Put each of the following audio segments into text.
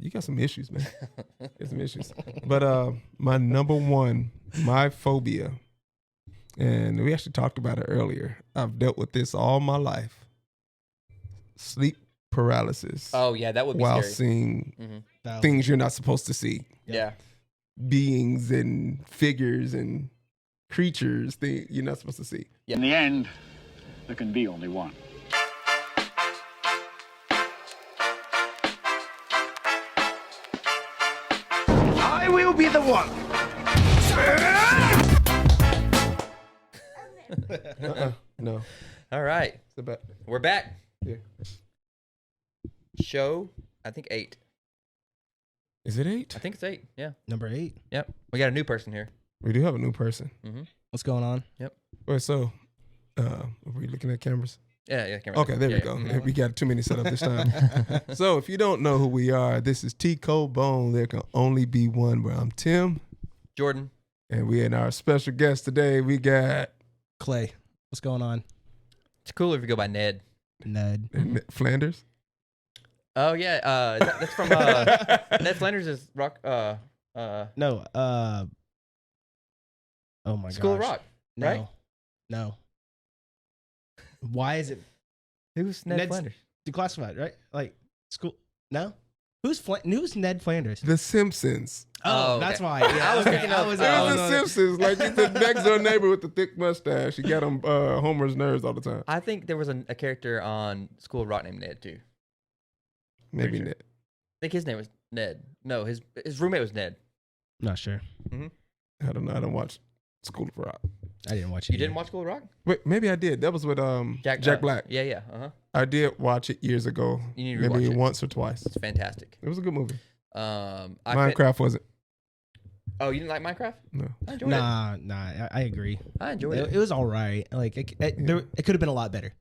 You got some issues, man. You got some issues. But my number one, my phobia, and we actually talked about it earlier. I've dealt with this all my life. Sleep paralysis. Oh yeah, that would be while scary. seeing things you're not supposed to see. Yeah. Beings and figures and creatures you're not supposed to see. Yeah. In the end, there can be only one. I will be the one. No. All right. We're back. Yeah. Show, I think 8. Is it 8? I think it's 8. Yeah. Number 8. Yep. We got a new person here. We do have a new person. Mm-hmm. What's going on? Yep. Wait, so are we looking at cameras? Yeah. Camera. Okay, there we go. Yeah. We got too many set up this time. So if you don't know who we are, this is T Cold Bone. There can only be one. Where I'm Tim. Jordan. And we and our special guest today, we got Clay. What's going on? It's cool if you go by Ned. Ned. Flanders. Oh yeah, that's from Ned Flanders is rock. No. Oh my god. School of Rock, right? No. Why is it? Who's Ned Flanders? Declassified, right? Like school? No. Who's Ned Flanders? The Simpsons. Oh, okay. That's why. Yeah, I was thinking of. It was The Simpsons. Like he's the next door neighbor with the thick mustache. He got on Homer's nerves all the time. I think there was a character on School of Rock named Ned too. Maybe sure. Ned. I think his name was Ned. No, his roommate was Ned. Not sure. Mm-hmm. I don't know. I don't watch School of Rock. I didn't watch it. You didn't watch School of Rock? Wait, maybe I did. That was with Jack Black. Yeah. I did watch it years ago. You need to maybe rewatch it. once or twice. It's fantastic. It was a good movie. Minecraft wasn't. Oh, you didn't like Minecraft? No. I enjoyed it. Nah. I agree. I enjoyed it. It was all right. Like it could have been a lot better.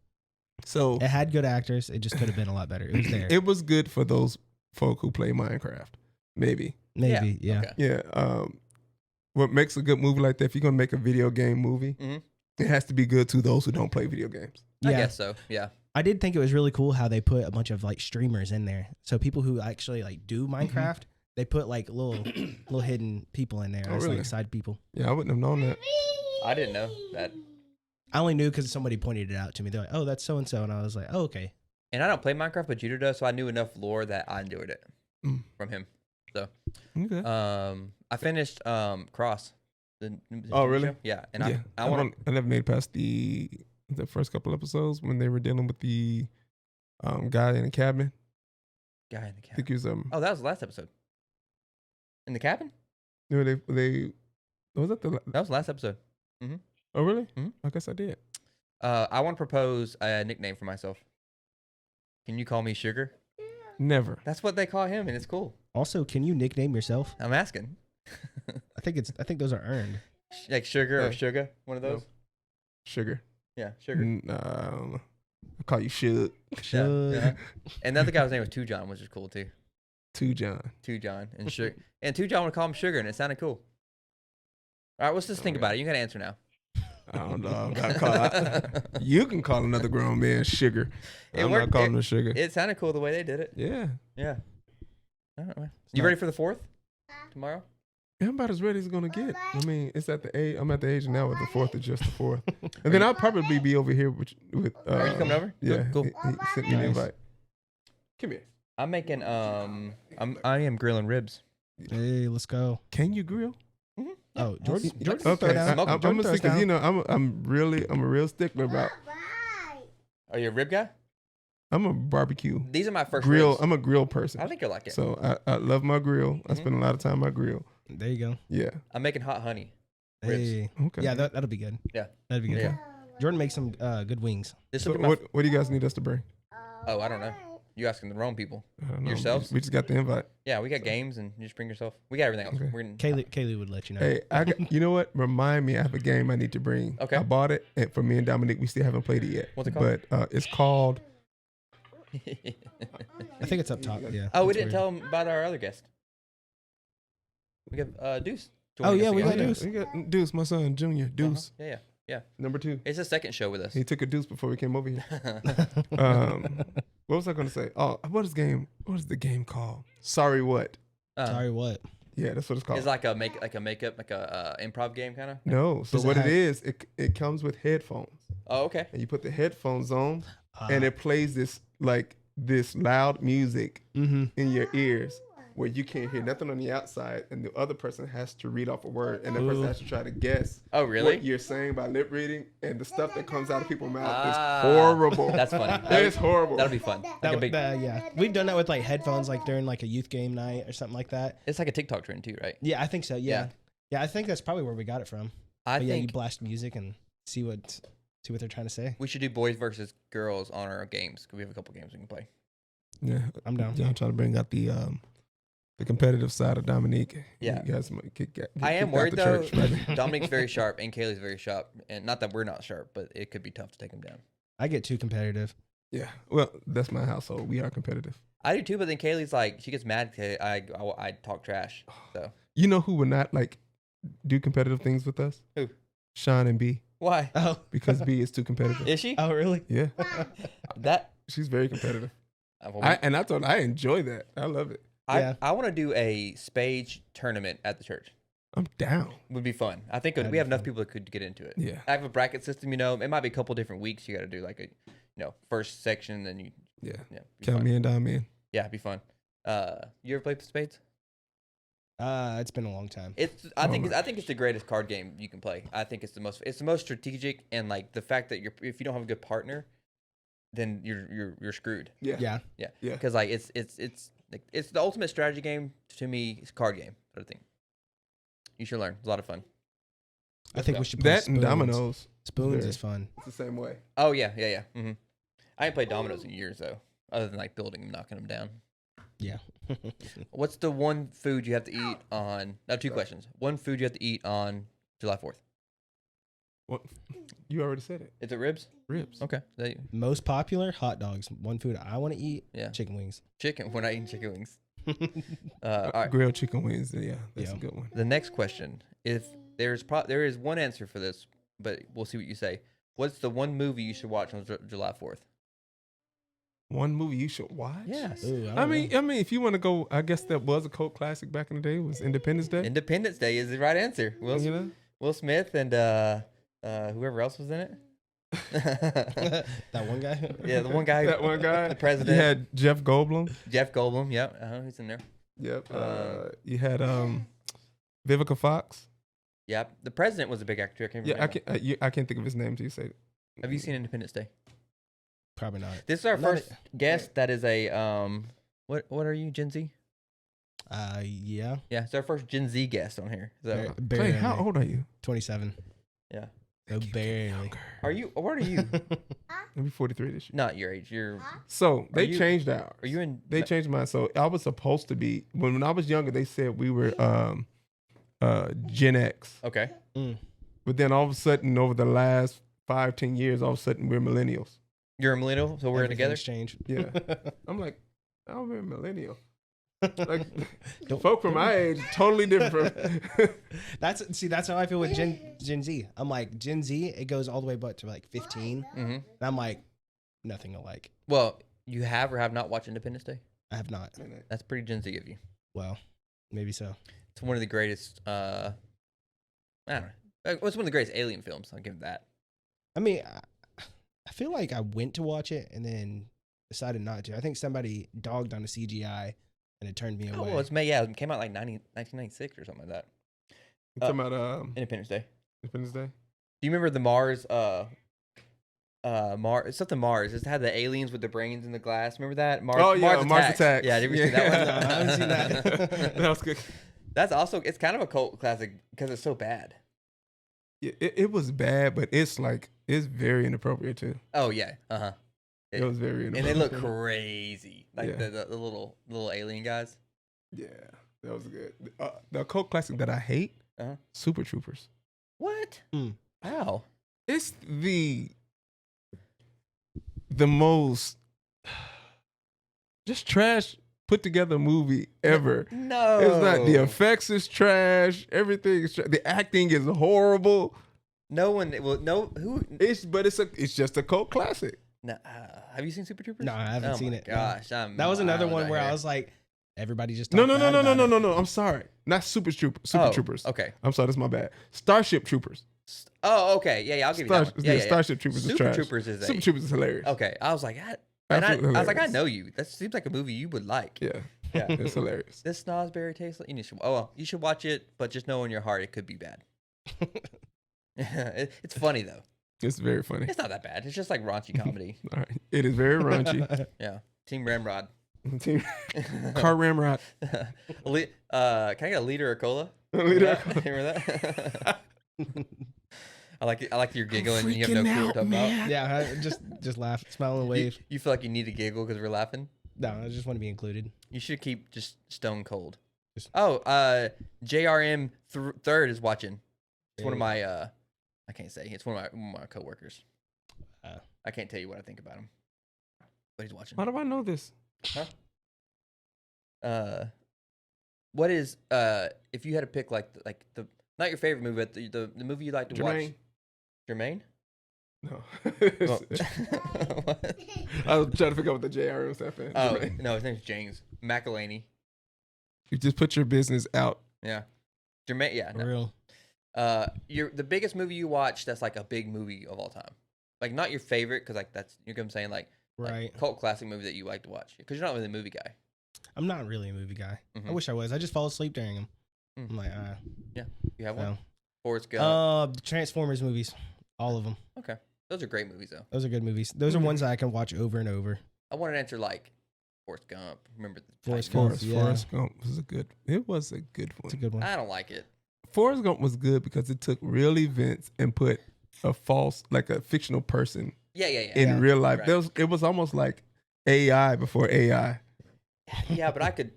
So it had good actors. It just could have been a lot better. It was there. It was good for those folk who play Minecraft. Maybe. Yeah. Okay. Yeah. What makes a good movie like that? If you're gonna make a video game movie, it has to be good to those who don't play video games. I guess so. Yeah. I did think it was really cool how they put a bunch of like streamers in there. So people who actually like do Minecraft, they put like little hidden people in there as really? like side people. Yeah, I wouldn't have known that. I didn't know that. I only knew because somebody pointed it out to me. They're like, "Oh, that's so and so," and I was like, "Oh, okay." And I don't play Minecraft, but Judah does, so I knew enough lore that I enjoyed it from him. So, okay. I finished Cross. The Oh, TV really? show. Yeah, and yeah. I never made it past the first couple episodes when they were dealing with the guy in the cabin. Guy in the I cabin. think he was Oh, that was the last episode. In the cabin? No, they was that the That was the last episode. Mm-hmm. Oh really? Mm-hmm. I guess I did. I want to propose a nickname for myself. Can you call me Sugar? Never. That's what they call him, and it's cool. Also, can you nickname yourself? I'm asking. I think those are earned. Like Sugar or Sugar, one of those. No. Sugar. Yeah, Sugar. I call you Shug. Yeah. And the other guy's name was Two John, which is cool too. Two John and Sugar. And Two John would call him Sugar, and it sounded cool. All right, let's just think about it. You got to answer now. I don't know. You can call another grown man Sugar. I'm not calling him Sugar. It sounded cool the way they did it. Yeah. All right, you ready for the 4th tomorrow? I'm about as ready as it's gonna get. I mean, it's at the age. I'm at the age now where the 4th is just the 4th, and then I'll probably be over here with. Are you coming over? Yeah, Cool. He sent me an invite. Come here. I'm making I am grilling ribs. Hey, let's go. Can you grill? Mm-hmm. Oh, Jordan. Okay, I'm Jordan gonna throws see because down. I'm a real stickler about. Are you a rib guy? I'm a barbecue. These are my first grill. ribs. I'm a grill person. I think you'll like it. So I love my grill. I spend a lot of time on my grill. There you go. Yeah. I'm making hot honey ribs. Hey. Okay. Yeah, that'll be good. Yeah. That'd be good. Yeah. Jordan makes some good wings. This So will be my. what do you guys need us to bring? Oh, I don't know. You asking the wrong people. I don't know. Yourselves? We just got the invite. Yeah, we got games and you just bring yourself. We got everything else. Okay. We're in, Kaylee would let you know. Hey, you know what? Remind me, I have a game I need to bring. Okay. I bought it, and for me and Dominic, we still haven't played it yet. What's it called? But it's called. I think it's up top. Yeah. Oh, we That's didn't weird. tell them about our other guest. We got Deuce. Oh, joining yeah, us we again. got Deuce. We got Deuce, my son, Junior. Deuce, Yeah. number 2. It's a second show with us. He took a deuce before we came over here. What was I going to say? Oh, what is the game called? Sorry, what? Sorry, what? Yeah, that's what it's called. It's like a improv game kind of. No, so Does it what have- it is, it comes with headphones, Oh, okay. and you put the headphones on, and it plays this loud music in your ears where you can't hear nothing on the outside, and the other person has to read off a word, and the person has to try to guess Oh, really? what you're saying by lip reading, and the stuff that comes out of people's mouth Ah, is horrible. That's funny. It's horrible. That'll be fun. Like a big. Yeah, we've done that with like headphones, like during like a youth game night or something like that. It's like a TikTok trend too, right? Yeah, I think so. Yeah, I think that's probably where we got it from. I But yeah, you think blast music and see what they're trying to say. we should do boys versus girls on our games. 'Cause we have a couple games we can play. Yeah, I'm down. Yeah, I'm trying to bring out the competitive side of Dominique. Yeah. you guys might I am kicked out worried the though. church, maybe. Dominique's very sharp and Kaylee's very sharp, and not that we're not sharp, but it could be tough to take them down. I get too competitive. Yeah, well, that's my household. We are competitive. I do too, but then Kaylee's like she gets mad because I talk trash. So You know who would not do competitive things with us? Who? Sean and B, why Oh, because B is too competitive. is she? oh, really? Yeah, That she's very competitive. well, I told her I enjoy that. I love it. Yeah. I want to do a spades tournament at the church. I'm down. Would be fun. I think That'd we be have enough fun. people that could get into it. Yeah, I have a bracket system. It might be a couple different weeks. You got to do like a first section, then you yeah. be Count fun. me in, dime me in. Yeah, it'd be fun. You ever played spades? It's been a long time. I think it's the greatest card game you can play. I think it's the most strategic, and like the fact that if you don't have a good partner, then you're screwed. Yeah, Yeah. Yeah, Yeah. because like it's the ultimate strategy game to me. It's a card game. I think you should learn. It's a lot of fun. I think we should play that spoons. and dominoes. Spoons Very- is fun. It's the same way. Oh yeah. Mm-hmm. I ain't played dominoes in years though, other than like building them, knocking them down. Yeah. What's the one food you have to eat on? Now, two questions. One food you have to eat on July 4th. What? You already said it. Is it ribs? Ribs. Okay. Most popular hot dogs. One food I want to eat. Yeah. Chicken wings. Chicken. We're not eating chicken wings. All right. Grilled chicken wings. Yeah, that's Yeah. a good one. The next question. If there is one answer for this, but we'll see what you say. What's the one movie you should watch on July 4th? One movie you should watch. Yes. Ooh, I don't mean, know. if you want to go, I guess that was a cult classic back in the day. Was Independence Day? Independence Day is the right answer. You know? Will Smith and whoever else was in it. that one guy. Yeah, the one guy. That one guy. The president. You had Jeff Goldblum. Jeff Goldblum. Yep. He's in there. Yep. You had Vivica Fox. Yep. The president was a big actor. I can't Yeah, remember. I can't think of his name till you say it. Have you seen Independence Day? Probably not. This is our Not first guest that is a what are you, Gen Z? Yeah. Yeah, it's our first Gen Z guest on here. So Barely. Clay, how old are you? 27. yeah. So barely. Are you what are you? I'll be 43 this year. Not your age. You're So they you- changed ours. are you in They changed mine. So I was supposed to be when I was younger. They said we were Gen X, okay. but then all of a sudden, over the last 5-10 years, all of a sudden we're millennials. You're a millennial, so we're together. Exchange. Yeah, I'm like, oh, we're a millennial. Like Don't- folk from my age, totally different. From That's how I feel with Gen Z. I'm like Gen Z. It goes all the way but to like 15, Mm-hmm. and I'm like nothing alike. Well, you have or have not watched Independence Day? I have not. That's pretty Gen Z of you. Well, maybe so. It's one of the greatest. I don't know. It's one of the greatest alien films. I'll give that. I mean, I feel like I went to watch it and then decided not to. I think somebody dogged on the CGI and it turned me Oh, away. well, it's May. Yeah, it came out like 1996 or something like that. You talking about Independence Day. Independence Day? Do you remember the Mars? Mars. It's something Mars. It had the aliens with the brains in the glass. Remember that? Mars. Oh yeah, Mars Attacks. Yeah, did you ever see that one? No, I haven't seen that. That was good. That's also. It's kind of a cult classic because it's so bad. Yeah, it was bad, but it's very inappropriate too. Oh yeah. Uh huh. It was very And inappropriate. they look crazy, like Yeah. the little alien guys. Yeah, that was good. The cult classic that I hate, Uh-huh. Super Troopers. What? Hmm. Wow. It's the most just trash put together movie ever. No. It's not. The effects is trash. Everything is trash. The acting is horrible. No one will. No. Who? It's just a cult classic. No, have you seen Super Troopers? No, I haven't seen my it, no. Gosh, That was another miles one out where I here. was like, everybody just No, talked no, no, bad no, no, about no, it. no, no. I'm sorry. Not Super Troopers. Super Oh, Troopers. Okay. I'm sorry. That's my bad. Starship Troopers. Oh, okay. Yeah, I'll give you that one. Yeah, yeah. Starship Troopers is Super trash. Troopers is Super Troopers is hilarious. Okay, I was like, Absolutely I was like, I hilarious. know you. That seems like a movie you would like. Yeah, Yeah. it's hilarious. This snozzberry tastes like you should. Oh, well, you should watch it, but just know in your heart it could be bad. It's funny though. It's very funny. It's not that bad. It's just like raunchy comedy. All right, it is very raunchy. Yeah. Team Ramrod. Team Car Ramrod. Can I get a liter of cola? Liter Remember of that? I like you're giggling and you have no freaking clue what out, I'm talking man. about. Yeah, I just laugh, smile and wave. You feel like you need to giggle because we're laughing? No, I just want to be included. You should keep just stone cold. Just- JRM third is watching. It's one of my I can't say. It's one of my coworkers. I can't tell you what I think about him, but he's watching. Why do I know this? What is if you had to pick like the not your favorite movie, but the movie you like to watch? Jermaine? No. Well, what? I was trying to figure out what the JR was. Oh no, his name's James McElhaney. You just put your business out. Yeah, Jermaine. Yeah, For no. real. You're the biggest movie you watch that's like a big movie of all time. Like not your favorite because like that's you're gonna saying like Right. cult classic movie that you like to watch because you're not really a movie guy. I'm not really a movie guy. I Mhm. wish I was. I just fall asleep during them. Mm. I'm like, You have one? no. Forrest Gump. The Transformers movies, all of them. Okay, those are great movies though. Those are good movies. Those are ones that I can watch over and over. I wanted to answer like Forrest Gump. Remember the Forrest Titan? Gump. Yeah. Forrest Gump was a good. It was a good one. It's a good one. I don't like it. Forrest Gump was good because it took real events and put a fictional person Yeah. in Yeah. real life. Right. It was almost like AI before AI. Yeah, but I could.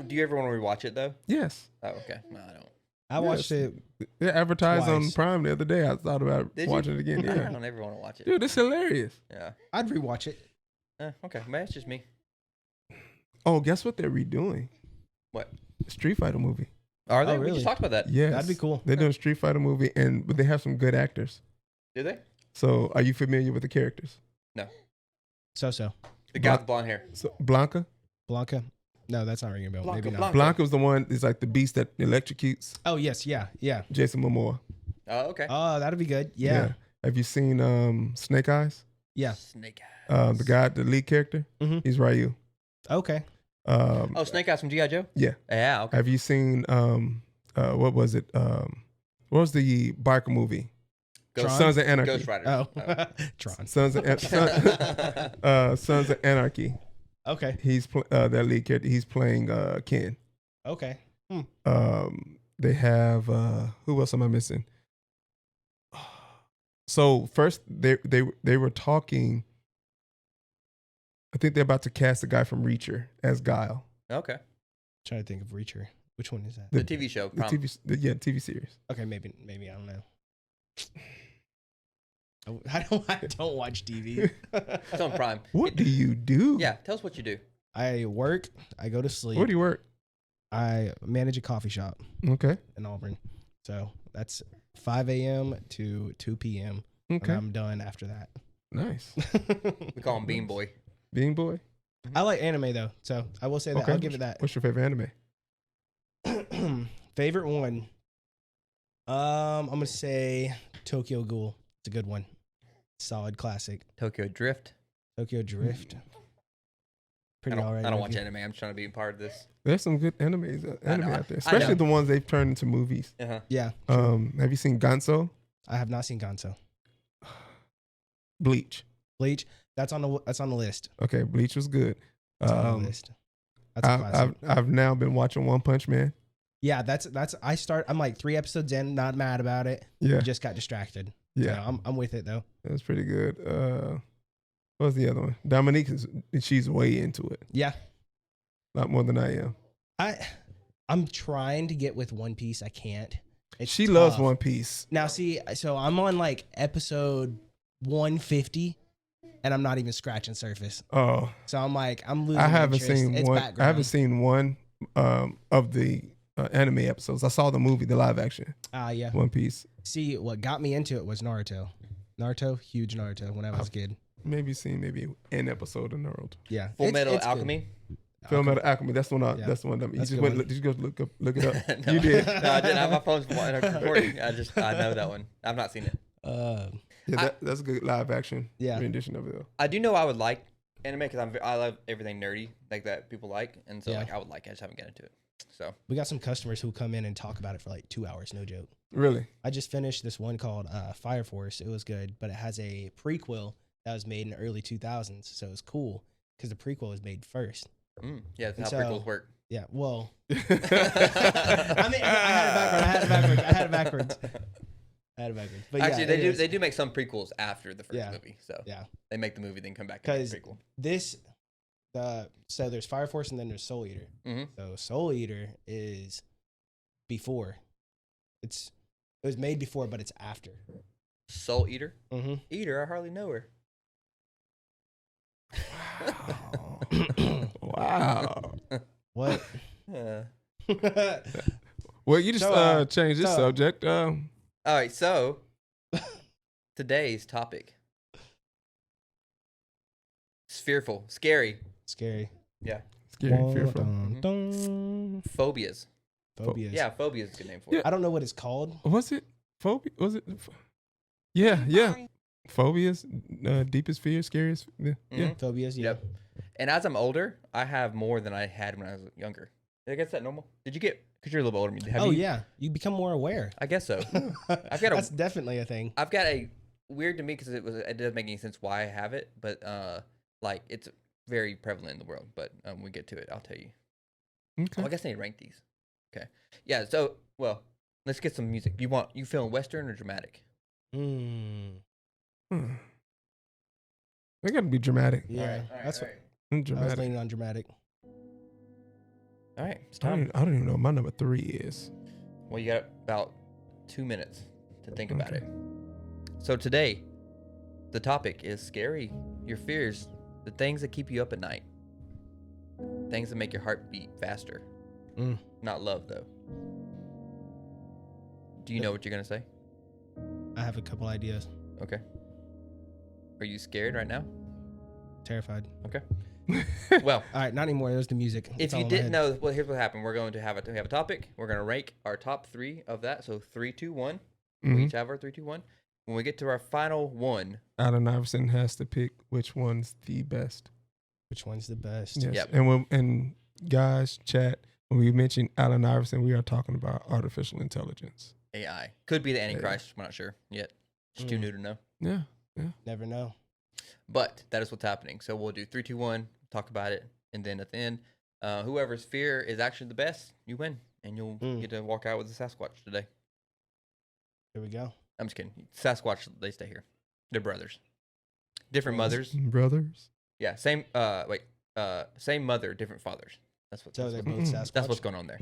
Do you ever want to rewatch it though? Yes. Oh, okay. No, I don't. I watched Yes. it. They advertised on Twice. Prime the other day. I thought about Did watching you? it again. I Yeah. don't ever want to watch it. Dude, it's hilarious. Yeah. I'd rewatch it. Okay. Maybe it's just me. Oh, guess what they're redoing? What? Street Fighter movie. Are they? Oh, We really? just talked about that. Yes. That'd be cool. They're doing a Street Fighter movie, but they have some good actors. Do they? So, are you familiar with the characters? So. The guy with the blonde hair. So, Blanca. Blanca. No, that's not ringing a bell. Blanca, Maybe not. Blanca. Blanca was the one. Is like the beast that electrocutes Oh yes, yeah. Jason Momoa. Oh, okay. Oh, that'd be good. Yeah. Have you seen Snake Eyes? Yeah. Snake Eyes. The lead character. Mhm. He's Ryu. Okay. Oh, Snake Eyes from G.I. Joe? Yeah. Yeah, okay. Have you seen what was it? What was the biker movie? Ghost, Sons of Anarchy. Ghost Riders. Oh, Tron. Sons of Anarchy. Okay. He's that lead character. He's playing Ken. Okay. They have who else am I missing? So first they were talking. I think they're about to cast the guy from Reacher as Guile. Okay. Trying to think of Reacher. Which one is that? The TV show. The TV series. Okay, maybe I don't know. I don't watch TV. It's on Prime. What do you do? Yeah, tell us what you do. I work. I go to sleep. Where do you work? I manage a coffee shop Okay. in Auburn. So that's 5 a.m. to 2 p.m. And Okay. I'm done after that. Nice. We call him Bean Boy. Bean Boy. I like anime though, so I will say that. Okay. I'll give it that. What's your favorite anime? Favorite one. I'm gonna say Tokyo Ghoul. It's a good one. Solid classic. Tokyo Drift. Tokyo Drift. Pretty alright. I don't watch movie. anime. I'm trying to be a part of this. There's some good anime out there, I especially know. the ones they've turned into movies. Uh-huh. Yeah, Have you seen Ganso? I have not seen Gonzo. Bleach. Bleach. That's on the list. Okay, Bleach was good. That's on the list. That's a classic. I've now been watching One Punch Man. Yeah, I'm like 3 episodes in, not mad about it. Yeah, Just got distracted. yeah, So I'm with it though. that's pretty good. What was the other one? Dominique she's way into it. Yeah. A lot more than I am. I'm trying to get with One Piece. I can't. She loves tough. One Piece. Now see, so I'm on like episode 150 and I'm not even scratching surface. Oh, So I'm losing I haven't interest. seen It's one. background. I haven't seen one of the anime episodes. I saw the movie, the live action Yeah. One Piece. See, what got me into it was Naruto. Naruto, huge Naruto when I was a kid. maybe seen maybe an episode of Naruto. Yeah. Full Metal it's good. Alchemy. Full Metal Alchemy. That's the one. Yeah. That's the one. You That's a just good went. one. Did you go look it up? No, You did. No, I didn't have my phone's recording. I know that one. I've not seen it. Yeah, that's a good live action Yeah. rendition of it. I do know I would like anime because I love everything nerdy like that people like, and so Yeah. like I would like. I just haven't gotten into it. So We got some customers who come in and talk about it for like 2 hours, no joke. Really? I just finished this one called Fire Force. It was good, but it has a prequel that was made in the early 2000s, so it's cool because the prequel was made first. yeah, that's And how so- prequels work. Yeah, well, I mean, I had it backwards. But yeah, Actually, it is. they do make some prequels after the first Yeah. movie. So Yeah, they make the movie, then come back and make because the prequel. so there's Fire Force and then there's Soul Eater. Mhm. So Soul Eater is before. It was made before, but it's after. Soul Eater. Mm-hmm. Eater, I hardly know her. Wow. What? Well, you just So, changed this so- subject. All right, so today's topic is fearful, scary, Scary. Scary, Dun, fearful. dun, dun. phobias. Phobias. Yeah, phobia is a good name for Yeah. it. I don't know what it's called. Was it phobia? Was it? Yeah. Phobias, deepest fear, scariest. Yeah. Mhm. Phobias. Yeah. Yep. And as I'm older, I have more than I had when I was younger. I guess that normal. Did you get? Because you're a little bit older than me. Have Oh you, yeah, you become more aware. I guess so. got a- That's definitely a thing. I've got a weird to me because it doesn't make any sense why I have it, but like it's very prevalent in the world. But when we get to it, I'll tell you. Okay. Oh, I guess I need to rank these. Okay. Yeah. So let's get some music. You feeling Western or dramatic? Mm, They got to be dramatic. yeah, that's what I was Dramatic. leaning on dramatic. All right. It's I time. don't even know what my number 3 is. Well, you got about 2 minutes to think about Okay. it. So today, the topic is scary, your fears, the things that keep you up at night, things that make your heart beat faster. Mm. Not love, though. Do you know what you're going to say? I have a couple ideas. Okay. Are you scared right now? Terrified. Okay. Well, All right, not anymore. There's the music. if It's all you in my didn't head. know, well, here's what happened. We're going to have a topic. We're going to rank our top 3 of that. So 3, 2, 1. We Mhm. each have our 3, 2, 1. When we get to our final one, Allen Iverson has to pick which one's the best. Which one's the best? Yes. Yep. And guys, chat, when we mention Allen Iverson, we are talking about artificial intelligence. AI. Could be the Antichrist. We're not sure yet. It's too Mm. new to know. Yeah. Never know. But that is what's happening. So we'll do 3, 2, 1, talk about it. And then at the end, whoever's fear is actually the best, you win. And you'll get to walk out with a Sasquatch today. Here we go. I'm just kidding. Sasquatch, they stay here. They're brothers. Different mothers. Brothers. Yeah, same same mother, different fathers. That's what So they're that's, both Mm. Sasquatch. that's what's going on there.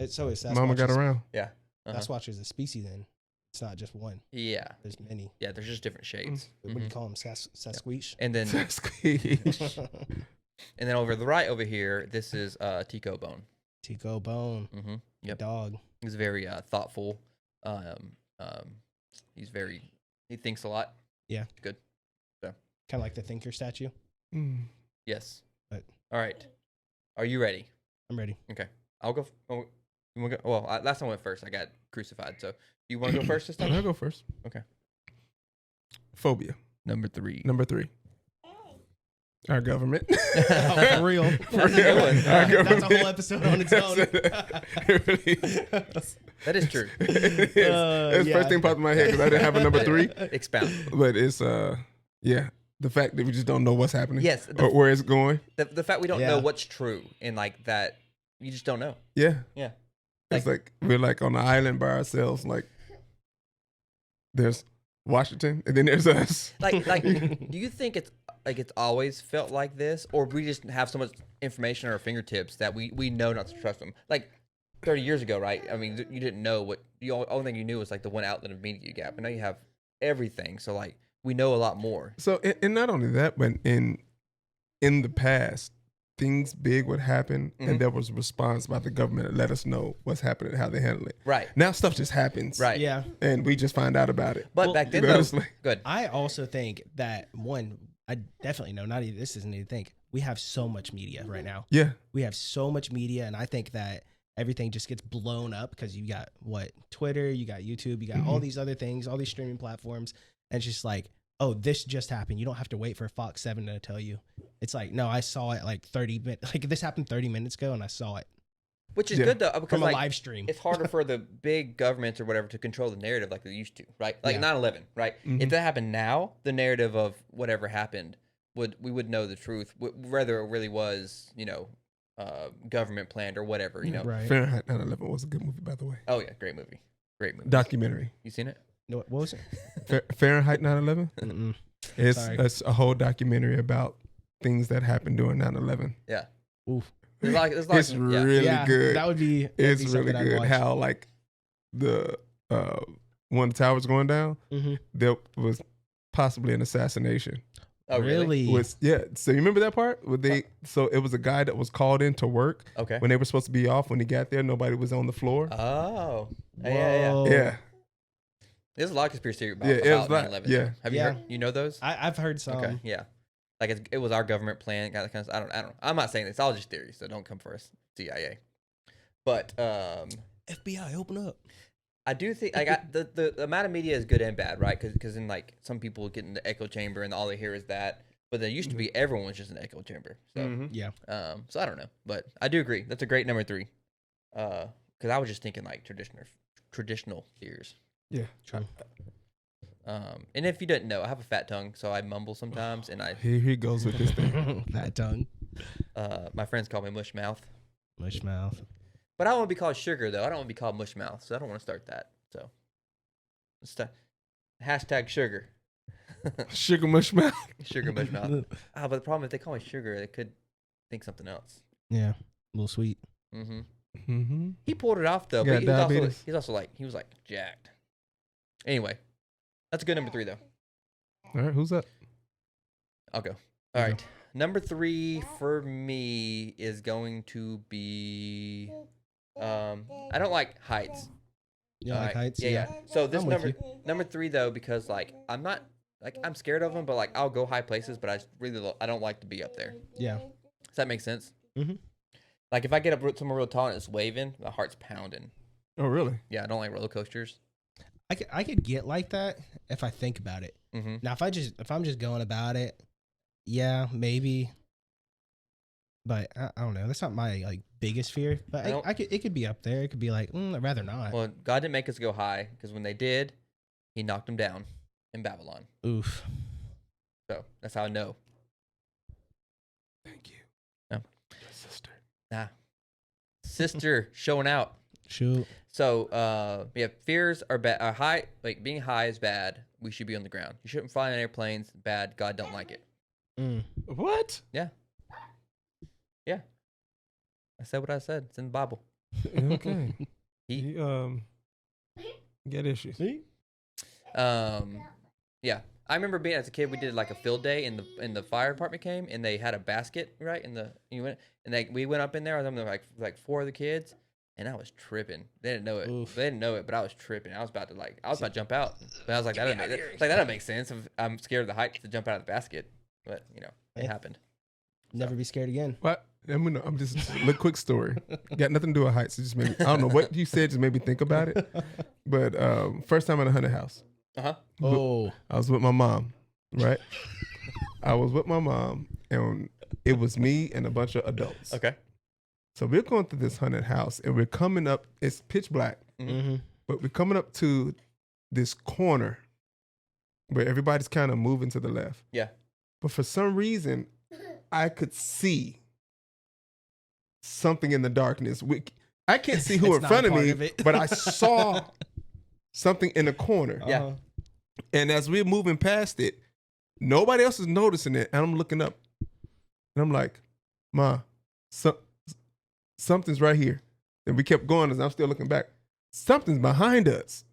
So is Sasquatch. Mama got around. Yeah. Uh-huh. Sasquatch is a species then. It's not just one. Yeah. There's many. Yeah, there's just different shades. What do you Mhm. call them? Sasquatch? And then Sasquatch. and then over the right over here, this is Tico Bone. Tico Bone. Mm-hmm. Yep. Dog. He's very thoughtful. He thinks a lot. Yeah. Good. Kind of like the thinker statue. Mm. Yes. But- All right. Are you ready? I'm ready. I'll go. You wanna go? Well, last time I went first. I got crucified. So you want to go first this time? I'll go first. Okay. Phobia. Number 3. Number 3. Our government. Oh, for real. That's a good one. Our That's a government. whole episode on its own. It really is. That is true. That's the yeah. first thing popped in my head because I didn't have a number 3. Expound. But it's the fact that we just don't know what's happening. Yes. Or where it's going. The fact we don't Yeah. know what's true and like that, you just don't know. Yeah. Yeah. It's like we're like on an island by ourselves. Like there's Washington and then there's us. Like, do you think it's always felt like this, or we just have so much information at our fingertips that we know not to trust them? Like 30 years ago, right? I mean, you didn't know what the only thing you knew was like the one outlet of media you got, but now you have everything. So like we know a lot more. So and not only that, but in the past, things big would happen Mhm. and there was a response by the government to let us know what's happening and how they handle it. Right. Now stuff just happens. Right. Yeah. And we just find out about it. But Well, back then, you know, though, it's like- good. I also think that one, I definitely know. Not even this isn't even think. We have so much media right now. Yeah. We have so much media, and I think that everything just gets blown up because you got Twitter, you got YouTube, you got all these other things, all these streaming platforms, and it's just like, oh, this just happened. You don't have to wait for Fox 7 to tell you. It's like, no, I saw it like 30 minutes. Like this happened 30 minutes ago, and I saw it Which is good though, because from a like, live stream. it's harder for the big governments or whatever to control the narrative like they used to, right? Like Yeah. 9/11, right? If that happened now, the narrative of whatever happened we would know the truth, whether it really was, government planned or whatever, Right. Fahrenheit 9/11 was a good movie, by the way. Oh yeah, great movie. Documentary. You seen it? No, what was it? Fahrenheit 9/11. Mm-mm. Sorry. It's a whole documentary about things that happened during 9/11. Yeah. Oof. It's really Yeah, good. that would be. It's really something I'd good. watch. How like the one of the towers going down, there was possibly an assassination. Oh really? So you remember that part? So it was a guy that was called in to work Okay. when they were supposed to be off. When he got there, nobody was on the floor. Oh. Yeah. Whoa. Yeah. There's a lot of conspiracy theory about, Yeah, it was about like- 9/11. yeah. Have you Yeah. heard? You know those? I've heard some. Okay. Yeah. Like it was our government plan. Kind of. I don't know. I'm not saying this. It's all just theory. So don't come for us, CIA. But FBI, open up. I do think the amount of media is good and bad, right? Because then like some people get in the echo chamber and all they hear is that. But there used to be everyone was just in the echo chamber. So Yeah. so I don't know, but I do agree. That's a great number 3. Because I was just thinking like traditional fears. Yeah. And if you didn't know, I have a fat tongue, so I mumble sometimes, and Here he goes with this thing. That tongue. my friends call me mush mouth. Mush mouth. But I don't want to be called sugar though. I don't want to be called mush mouth, so I don't want to start that. So, hashtag sugar. Sugar mush mouth. Sugar mush mouth. But the problem if they call me sugar, they could think something else. Yeah. A little sweet. He pulled it off though. You But got he diabetes? was like jacked. Anyway, that's a good number 3 though. All right, who's up? I'll go. All right. Number 3 for me is going to be I don't like heights. You like Alright, heights? Yeah. So this I'm with number 3 though, because like I'm not like I'm scared of them, but like I'll go high places, but I don't like to be up there. Yeah. Does that make sense? Mhm. Like if I get up somewhere real tall and it's waving, my heart's pounding. Oh, really? Yeah, I don't like roller coasters. I could get like that if I think about it. Mm-hmm. Now if I'm just going about it, yeah, maybe. But I don't know. That's not my like biggest fear. But it could be up there. It could be like I'd rather not. Well, God didn't make us go high because when they did, He knocked them down in Babylon. Oof. So that's how I know. Thank you. Yeah. Sister. Nah. Sister showing out. Shoot. So yeah, fears are bad. High, like being high is bad. We should be on the ground. You shouldn't fly in airplanes. Bad. God don't like it. What? Yeah. Yeah. I said what I said. It's in the Bible. Okay. He Get issues. Yeah. I remember being as a kid. We did like a field day, and the fire department came, and they had a basket right in the we went up in there. I was like 4 of the kids, and I was tripping. They didn't know it. Oof. They didn't know it, but I was tripping. I was about to jump out, but I was like, that doesn't make sense. I'm scared of the heights to jump out of the basket, but it happened. Never be scared again. What? I'm just a quick story. Got nothing to do with heights. It just made me, I don't know what you said. Just made me think about it. But first time in a haunted house. Oh. I was with my mom, right? I was with my mom, and it was me and a bunch of adults. Okay. So we're going through this haunted house, and we're coming up. It's pitch black, but we're coming up to this corner where everybody's kind of moving to the left. Yeah. But for some reason, I could see something in the darkness. I can't see who It's in not front a of part me, of it. but I saw something in the corner. Yeah. Uh-huh. And as we're moving past it, nobody else is noticing it. And I'm looking up, and I'm like, Ma, something's right here. And we kept going as I'm still looking back. Something's behind us.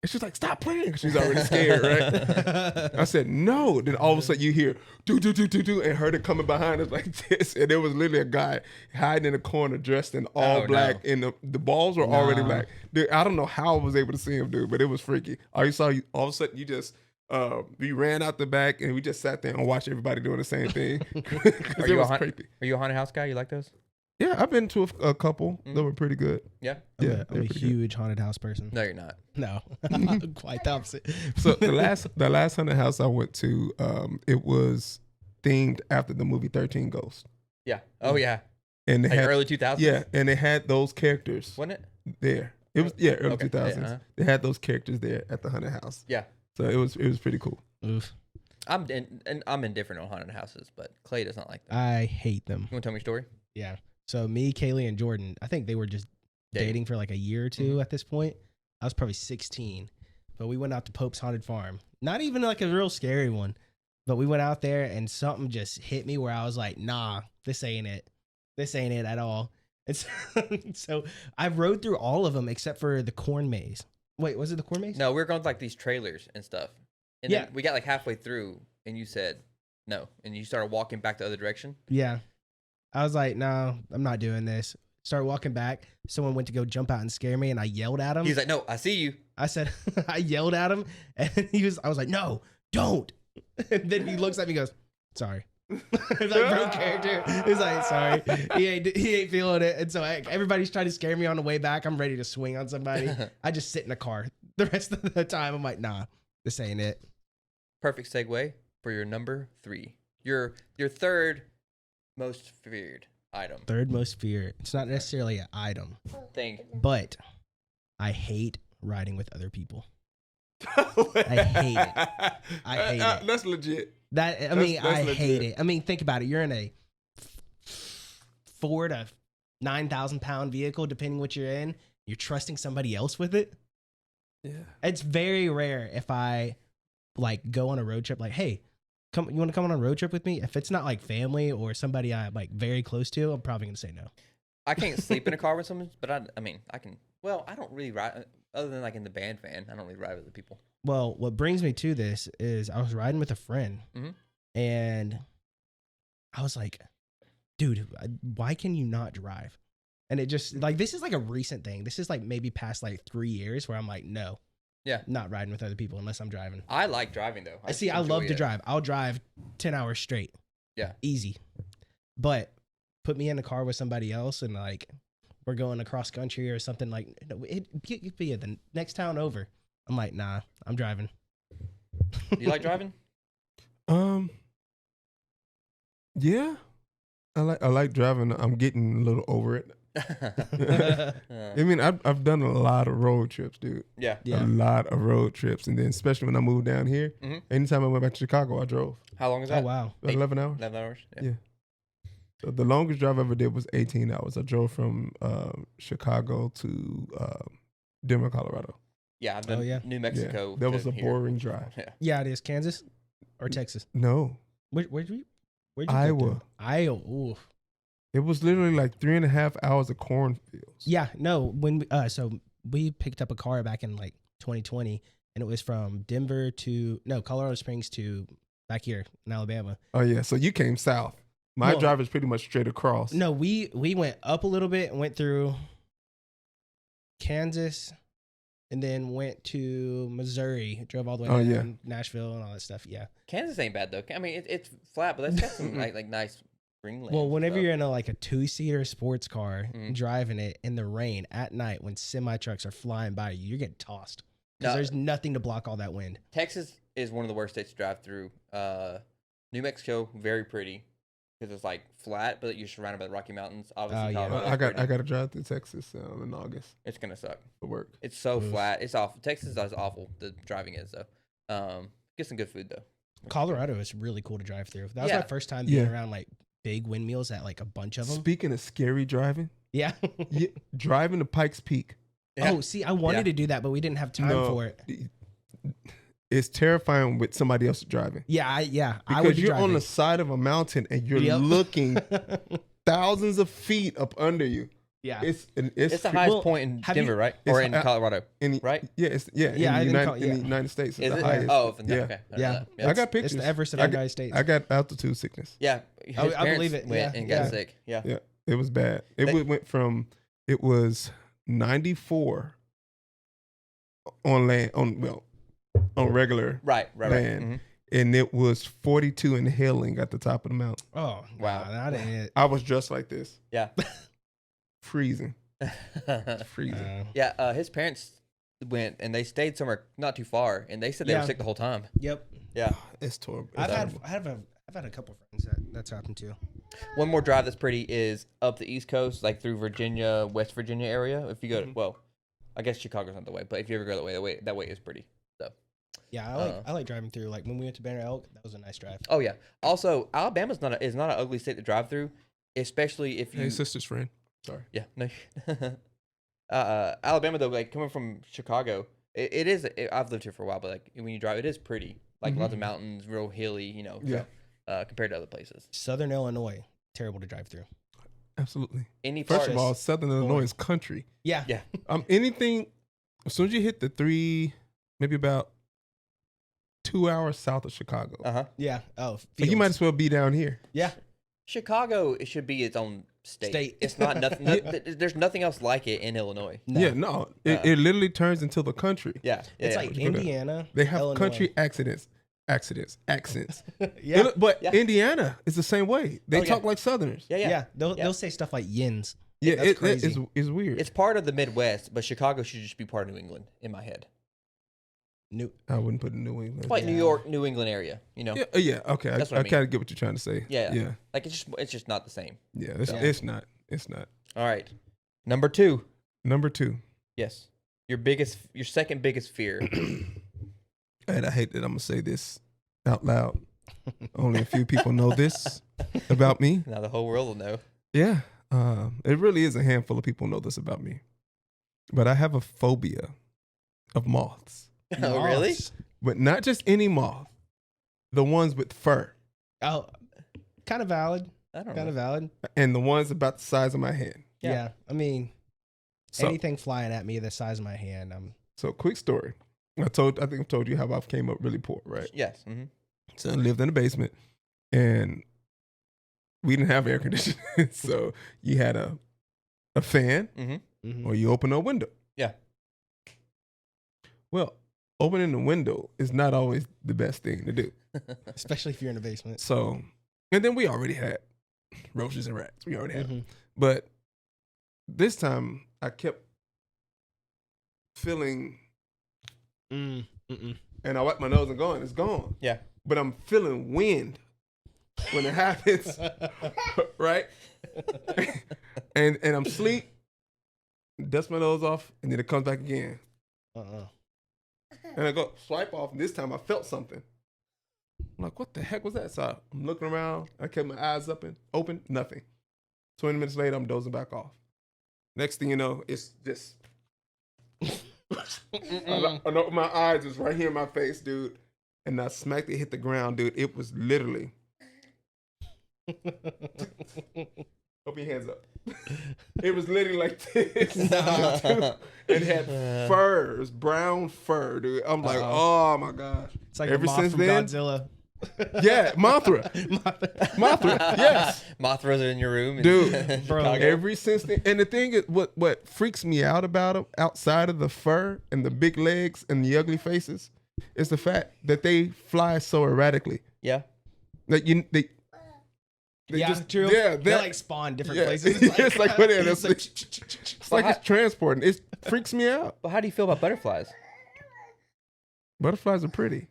And she's like, stop playing. She's already scared, right? I said, no. Then all of a sudden you hear, do, and heard it coming behind us like this. And there was literally a guy hiding in a corner dressed in all black. No. And the balls were already black. Dude, I don't know how I was able to see him, dude, but it was freaky. All of a sudden you just, We ran out the back and we just sat there and watched everybody doing the same thing. 'Cause it was creepy. Are you a haunted house guy? You like those? Yeah, I've been to a couple that were pretty good. Yeah. Yeah, I'm a huge haunted house person. No, you're not. No, quite the opposite. So the last haunted house I went to, it was themed after the movie 13 Ghosts. Yeah. Oh yeah. And they Like had early 2000s. yeah, and they had those characters Wasn't it? there. It was early Okay. 2000s. Yeah, uh-huh. They had those characters there at the haunted house. Yeah. So it was pretty cool. Oof. I'm indifferent on haunted houses, but Clay does not like them. I hate them. You want to tell me a story? Yeah. So me, Kaylee, and Jordan, I think they were just dating for like a year or two at this point. I was probably 16, but we went out to Pope's Haunted Farm. Not even like a real scary one, but we went out there and something just hit me where I was like, nah, this ain't it. This ain't it at all. And so I rode through all of them except for the corn maze. Wait, was it the corn maze? No, we were going to like these trailers and stuff. And then we got like halfway through and you said no. And you started walking back the other direction. Yeah. I was like, no, I'm not doing this. Started walking back. Someone went to go jump out and scare me, and I yelled at him. He's like, no, I see you. I said, I yelled at him, and I was like, no, don't. And then he looks at me and goes, sorry. It's like, bro, character. He's like, sorry. He ain't feeling it. And so everybody's trying to scare me on the way back. I'm ready to swing on somebody. I just sit in the car the rest of the time. I'm like, nah, this ain't it. Perfect segue for your number 3. Your third most feared item. Third most fear. It's not necessarily an item, Thing. but I hate riding with other people. I hate it. I hate it. That's legit. I hate it. I mean, think about it. You're in a 4 to 9,000 pound vehicle, depending what you're in. You're trusting somebody else with it. Yeah. It's very rare if I like go on a road trip. Like, hey, you want to come on a road trip with me? If it's not like family or somebody I'm like very close to, I'm probably gonna say no. I can't sleep in a car with someone, but I mean, I can. Well, I don't really ride other than like in the band van. I don't really ride with other people. Well, what brings me to this is I was riding with a friend, and I was like, dude, why can you not drive? And it just like, this is like a recent thing. This is like maybe past like 3 years where I'm like, no, not riding with other people unless I'm driving. I like driving though. I love to drive. I'll drive 10 hours straight. Yeah. Easy. But put me in a car with somebody else and like we're going across country or something, like it'd be the next town over. I'm like, nah, I'm driving. Do you like driving? Yeah. I like driving. I'm getting a little over it. I mean, I've done a lot of road trips, dude. Yeah. A lot of road trips. And then especially when I moved down here, anytime I went back to Chicago, I drove. How long is that? Oh, wow. About 11 hours. 11 hours? Yeah. So the longest drive I ever did was 18 hours. I drove from Chicago to Denver, Colorado. Yeah, I've done New Mexico. Yeah. That was a here. boring drive. Yeah, it is. Kansas or Texas? No. Where'd you Iowa. go to? Iowa. Ooh. It was literally like 3.5 hours of cornfields. Yeah, no. When so we picked up a car back in like 2020, and it was from Denver to Colorado Springs to back here in Alabama. Oh yeah, so you came south. My drive is pretty much straight across. No, we went up a little bit and went through Kansas, and then went to Missouri. Drove all the way down Nashville and all that stuff. Yeah, Kansas ain't bad though. I mean, it's flat, but that's got some like nice greenland. well, whenever you're in a 2-seater sports car driving it in the rain at night when semi trucks are flying by you, you're getting tossed because there's nothing to block all that wind. Texas is one of the worst states to drive through. New Mexico, very pretty because it's like flat, but you're surrounded by the Rocky Mountains. Obviously, Colorado, I got to drive to Texas in August. It's gonna suck For work. It's so flat. It's awful. Texas is awful. The driving is though. Get some good food though. Colorado is really cool to drive through. That was my first time being around like big windmills at like a bunch of them. Speaking of scary driving, Yeah. driving to Pikes Peak. Yeah. Oh, see, I wanted to do that, but we didn't have time for it. It's terrifying with somebody else driving. Yeah, I Because would be you're driving. on the side of a mountain and you're looking thousands of feet up under you. Yeah. It's the highest point in Denver, right? Or in Colorado, right? Yeah, in the United States. It's Is the it? highest. Oh, yeah. okay. Yeah. I got pictures. It's the Everest of the United States. I got altitude sickness. Yeah, his I believe it. Went Yeah, and got sick. Yeah. Yeah, it was bad. Went from, it was 94 on land, on regular Right. land. Mm-hmm. And it was 42 and hailing at the top of the mountain. Oh, Wow. wow. That ain't I was dressed like this, Yeah. freezing, freezing. Yeah. His parents went and they stayed somewhere not too far, and they said they were Yeah. sick the whole time. Yep. Yeah. It's terrible. I've had a couple friends that's happened to. One more drive that's pretty is up the East Coast, like through Virginia, West Virginia area. If you go to, well, I guess Chicago's not the way, but if you ever go that way is pretty. So. Yeah, I like driving through. Like when we went to Banner Elk, that was a nice drive. Oh yeah. Also, Alabama's is not an ugly state to drive through, especially if you. Hey, sister's friend. Sorry. Yeah. No. Alabama though, like coming from Chicago, it is. I've lived here for a while, but like when you drive, it is pretty. Like lots of mountains, real hilly. You know. Yeah. Compared to other places. Southern Illinois, terrible to drive through. Absolutely. Any First part of all, Southern Illinois is country. Yeah. Yeah. Anything, as soon as you hit the 3, maybe about 2 hours south of Chicago, Yeah. Oh, like you might as well be down here. Yeah. Chicago, it should be its own state. It's not nothing. There's nothing else like it in Illinois. No. Yeah, no, it literally turns into the country. Yeah. It's yeah. like Indiana. They have Illinois. country accents. Yeah. But Yeah. Indiana is the same way. They Oh, yeah. talk like Southerners. Yeah. Yeah. They'll say stuff like yins. Yeah, That's crazy. it's weird. It's part of the Midwest, but Chicago should just be part of New England in my head. I wouldn't put New England. It's like New York, New England area. You know. Yeah, okay. That's I what I mean. kind of get what you're trying to say. Yeah. Like it's just not the same. Yeah. Yeah. It's not. All right. Number 2. Number 2, Yes. Your second biggest fear. and I hate that I'm gonna say this out loud. Only a few people know this about me. Now the whole world will know. Yeah, it really is a handful of people know this about me. But I have a phobia of moths. Oh, really? Moths. But not just any moth, the ones with fur Oh, kind of valid. I don't Kind know. of valid. and the ones about the size of my hand. Yeah. Yeah. I mean, So, anything flying at me the size of my hand, so quick story. I think I've told you how I came up really poor, right? Yes. Mm-hmm. So I lived in the basement, and we didn't have air conditioning, so you had a fan, Mm-hmm. or you open a window. Yeah. Well, opening the window is not always the best thing to do. especially if you're in the basement. So, and then we already had roaches and rats. We already had them. Mhm. But this time I kept feeling, Mm, mm-mm. and I wiped my nose and going, it's gone. Yeah. But I'm feeling wind when it happens, right? and I'm asleep, dust my nose off, and then it comes back again. Uh-uh. And I go swipe off, and this time I felt something. I'm like, what the heck was that? So I'm looking around. I kept my eyes open, nothing. 20 minutes later, I'm dozing back off. Next thing you know, it's just. I know my eyes is right here in my face, dude. And I smacked it, hit the ground, dude. It was literally. Open your hands up. It was literally like this. Dude. It had furs, brown fur, dude. I'm like, oh my gosh. It's like Ever a moth since from then, Godzilla. yeah, Mothra. Mothra, yes. Mothras are in your room. Dude, Chicago. Every since then. And the thing is, what freaks me out about them, outside of the fur and the big legs and the ugly faces, is the fact that they fly so erratically. Yeah. Like they Yeah, just, true. Yeah, They that, like spawn different yeah. places. It's like what it is. It's It's like it's transporting. It freaks me out. But how do you feel about butterflies? Butterflies are pretty.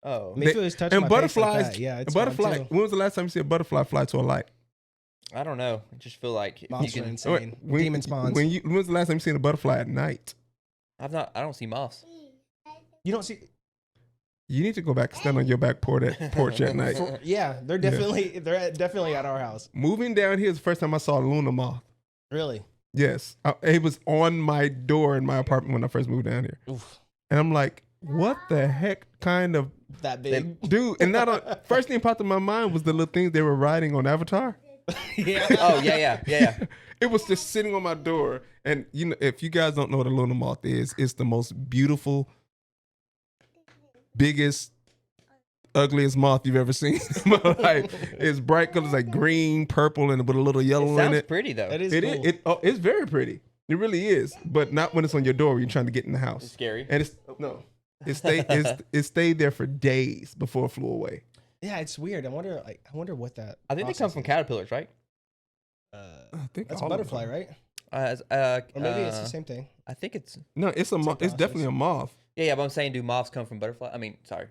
Oh, Makes me touch And my butterflies, face like that. Yeah, it's butterfly. fun too. When was the last time you see a butterfly fly to a light? I don't know. I just feel like you Moths are can. insane. Demon spawns. When was the last time you seen a butterfly at night? I don't see moths. You don't see. You need to go back and stand on your back porch at night. Yeah, they're definitely definitely at our house. Moving down here is the first time I saw a Luna moth. Really? Yes, it was on my door in my apartment when I first moved down here, Oof. and I'm like, "What the heck, kind of That big. dude?" And first thing popped in my mind was the little things they were riding on Avatar. Yeah. Oh yeah. It was just sitting on my door, and you know, if you guys don't know what a Luna moth is, it's the most beautiful, biggest, ugliest moth you've ever seen in my life. It's bright colors like green, purple, and with a little It yellow in sounds it. pretty though. That is It cool. is. It's very pretty. It really is, but not when it's on your door when you're trying to get in the house. It's scary. And it's no. it stayed there for days before it flew away. Yeah, it's weird. I wonder what that. I think they come from process caterpillars, right? is. I think That's a all of butterfly, them. right? Or Or maybe it's the same thing. I think it's No, it's a moth. It's definitely a moth. yeah. But I'm saying, do moths come from butterflies? I mean, sorry.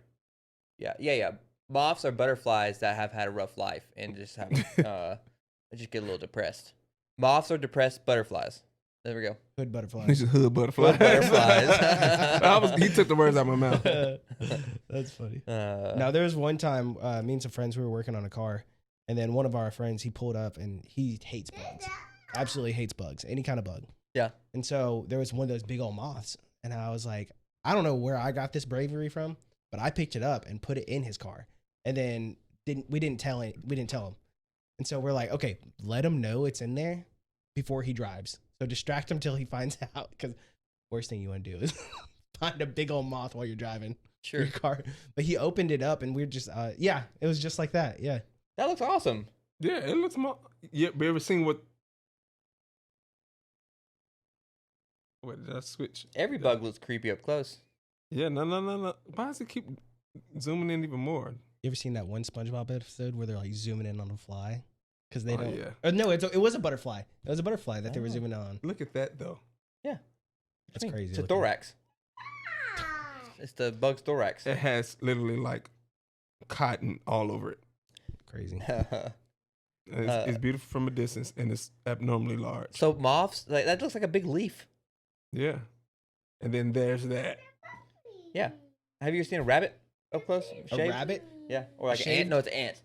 Yeah. Moths are butterflies that have had a rough life and just have they just get a little depressed. Moths are depressed butterflies. There we go. Hood butterfly. It's just hood butterfly. Hood butterflies. He took the words out of my mouth. That's funny. Now there was one time me and some friends, we were working on a car, and then one of our friends, he pulled up and he hates bugs, absolutely hates bugs, any kind of bug. Yeah. And so there was one of those big old moths, and I was like, I don't know where I got this bravery from, but I picked it up and put it in his car, and then we didn't tell him. And so we're like, okay, let him know it's in there before he drives. So distract him till he finds out, because worst thing you want to do is find a big old moth while you're driving your car. But he opened it up, and we're just it was just like that. Yeah. That looks awesome. Yeah, it looks more. Yeah, but ever seen what? Wait, did I switch? Every bug looks creepy up close. Yeah, no. Why does it keep zooming in even more? You ever seen that one SpongeBob episode where they're like zooming in on a fly? Because they don't. Yeah. No, it was a butterfly. It was a butterfly that they were zooming on. Look at that though. Yeah. That's crazy. It's a looking. thorax. It's the bug's thorax. It has literally like cotton all over it. Crazy. And it's beautiful from a distance, and it's abnormally large. So moths, like that looks like a big leaf. Yeah. And then there's that. Yeah. Have you ever seen a rabbit up close? A Shaved? rabbit? Yeah. Or like an Shaved? ant? No, it's an ant.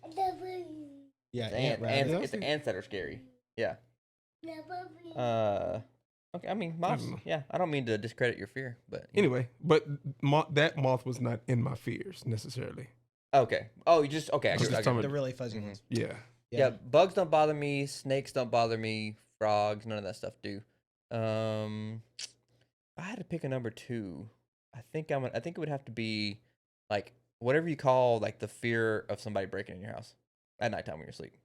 Yeah, It's ant rabbit. It's the ants that are scary. Yeah. Okay. I mean, moths. know. Yeah. I don't mean to discredit your fear, but Anyway, but that moth was not in my fears necessarily. Okay. Oh, you just okay. I Just get it. talking The really fuzzy ones. Yeah. Yeah. Bugs don't bother me. Snakes don't bother me. Frogs, none of that stuff do. If I had to pick a number 2, I think it would have to be like whatever you call like the fear of somebody breaking in your house at nighttime when you're asleep.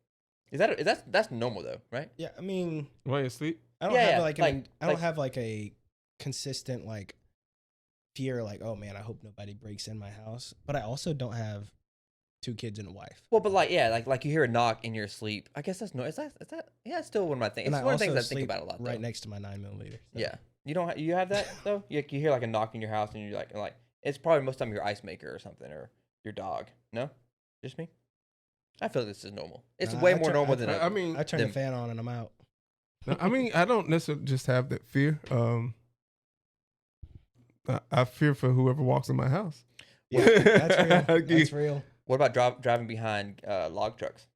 That's normal though, right? Yeah, I mean, While you sleep? I don't Yeah, have yeah, like, like- I don't like- have like a consistent like fear, like, oh man, I hope nobody breaks in my house. But I also don't have 2 kids and a wife. Well, but like yeah, like you hear a knock in your sleep. I guess that's no. Is that? Yeah, it's still one of my things. And It's I one of the also things I think sleep about a lot. right though. next to my 9mm. So. Yeah, you don't. You have that though. You hear like a knock in your house, and you're like it's probably most of the time your ice maker or something, or your dog. No, just me. I feel like this is normal. It's Nah, way I more try- normal I than I mean, I turn them. the fan on and I'm out. no, I mean, I don't necessarily just have that fear. I fear for whoever walks in my house. Yeah, that's real. That's real. What about driving behind log trucks?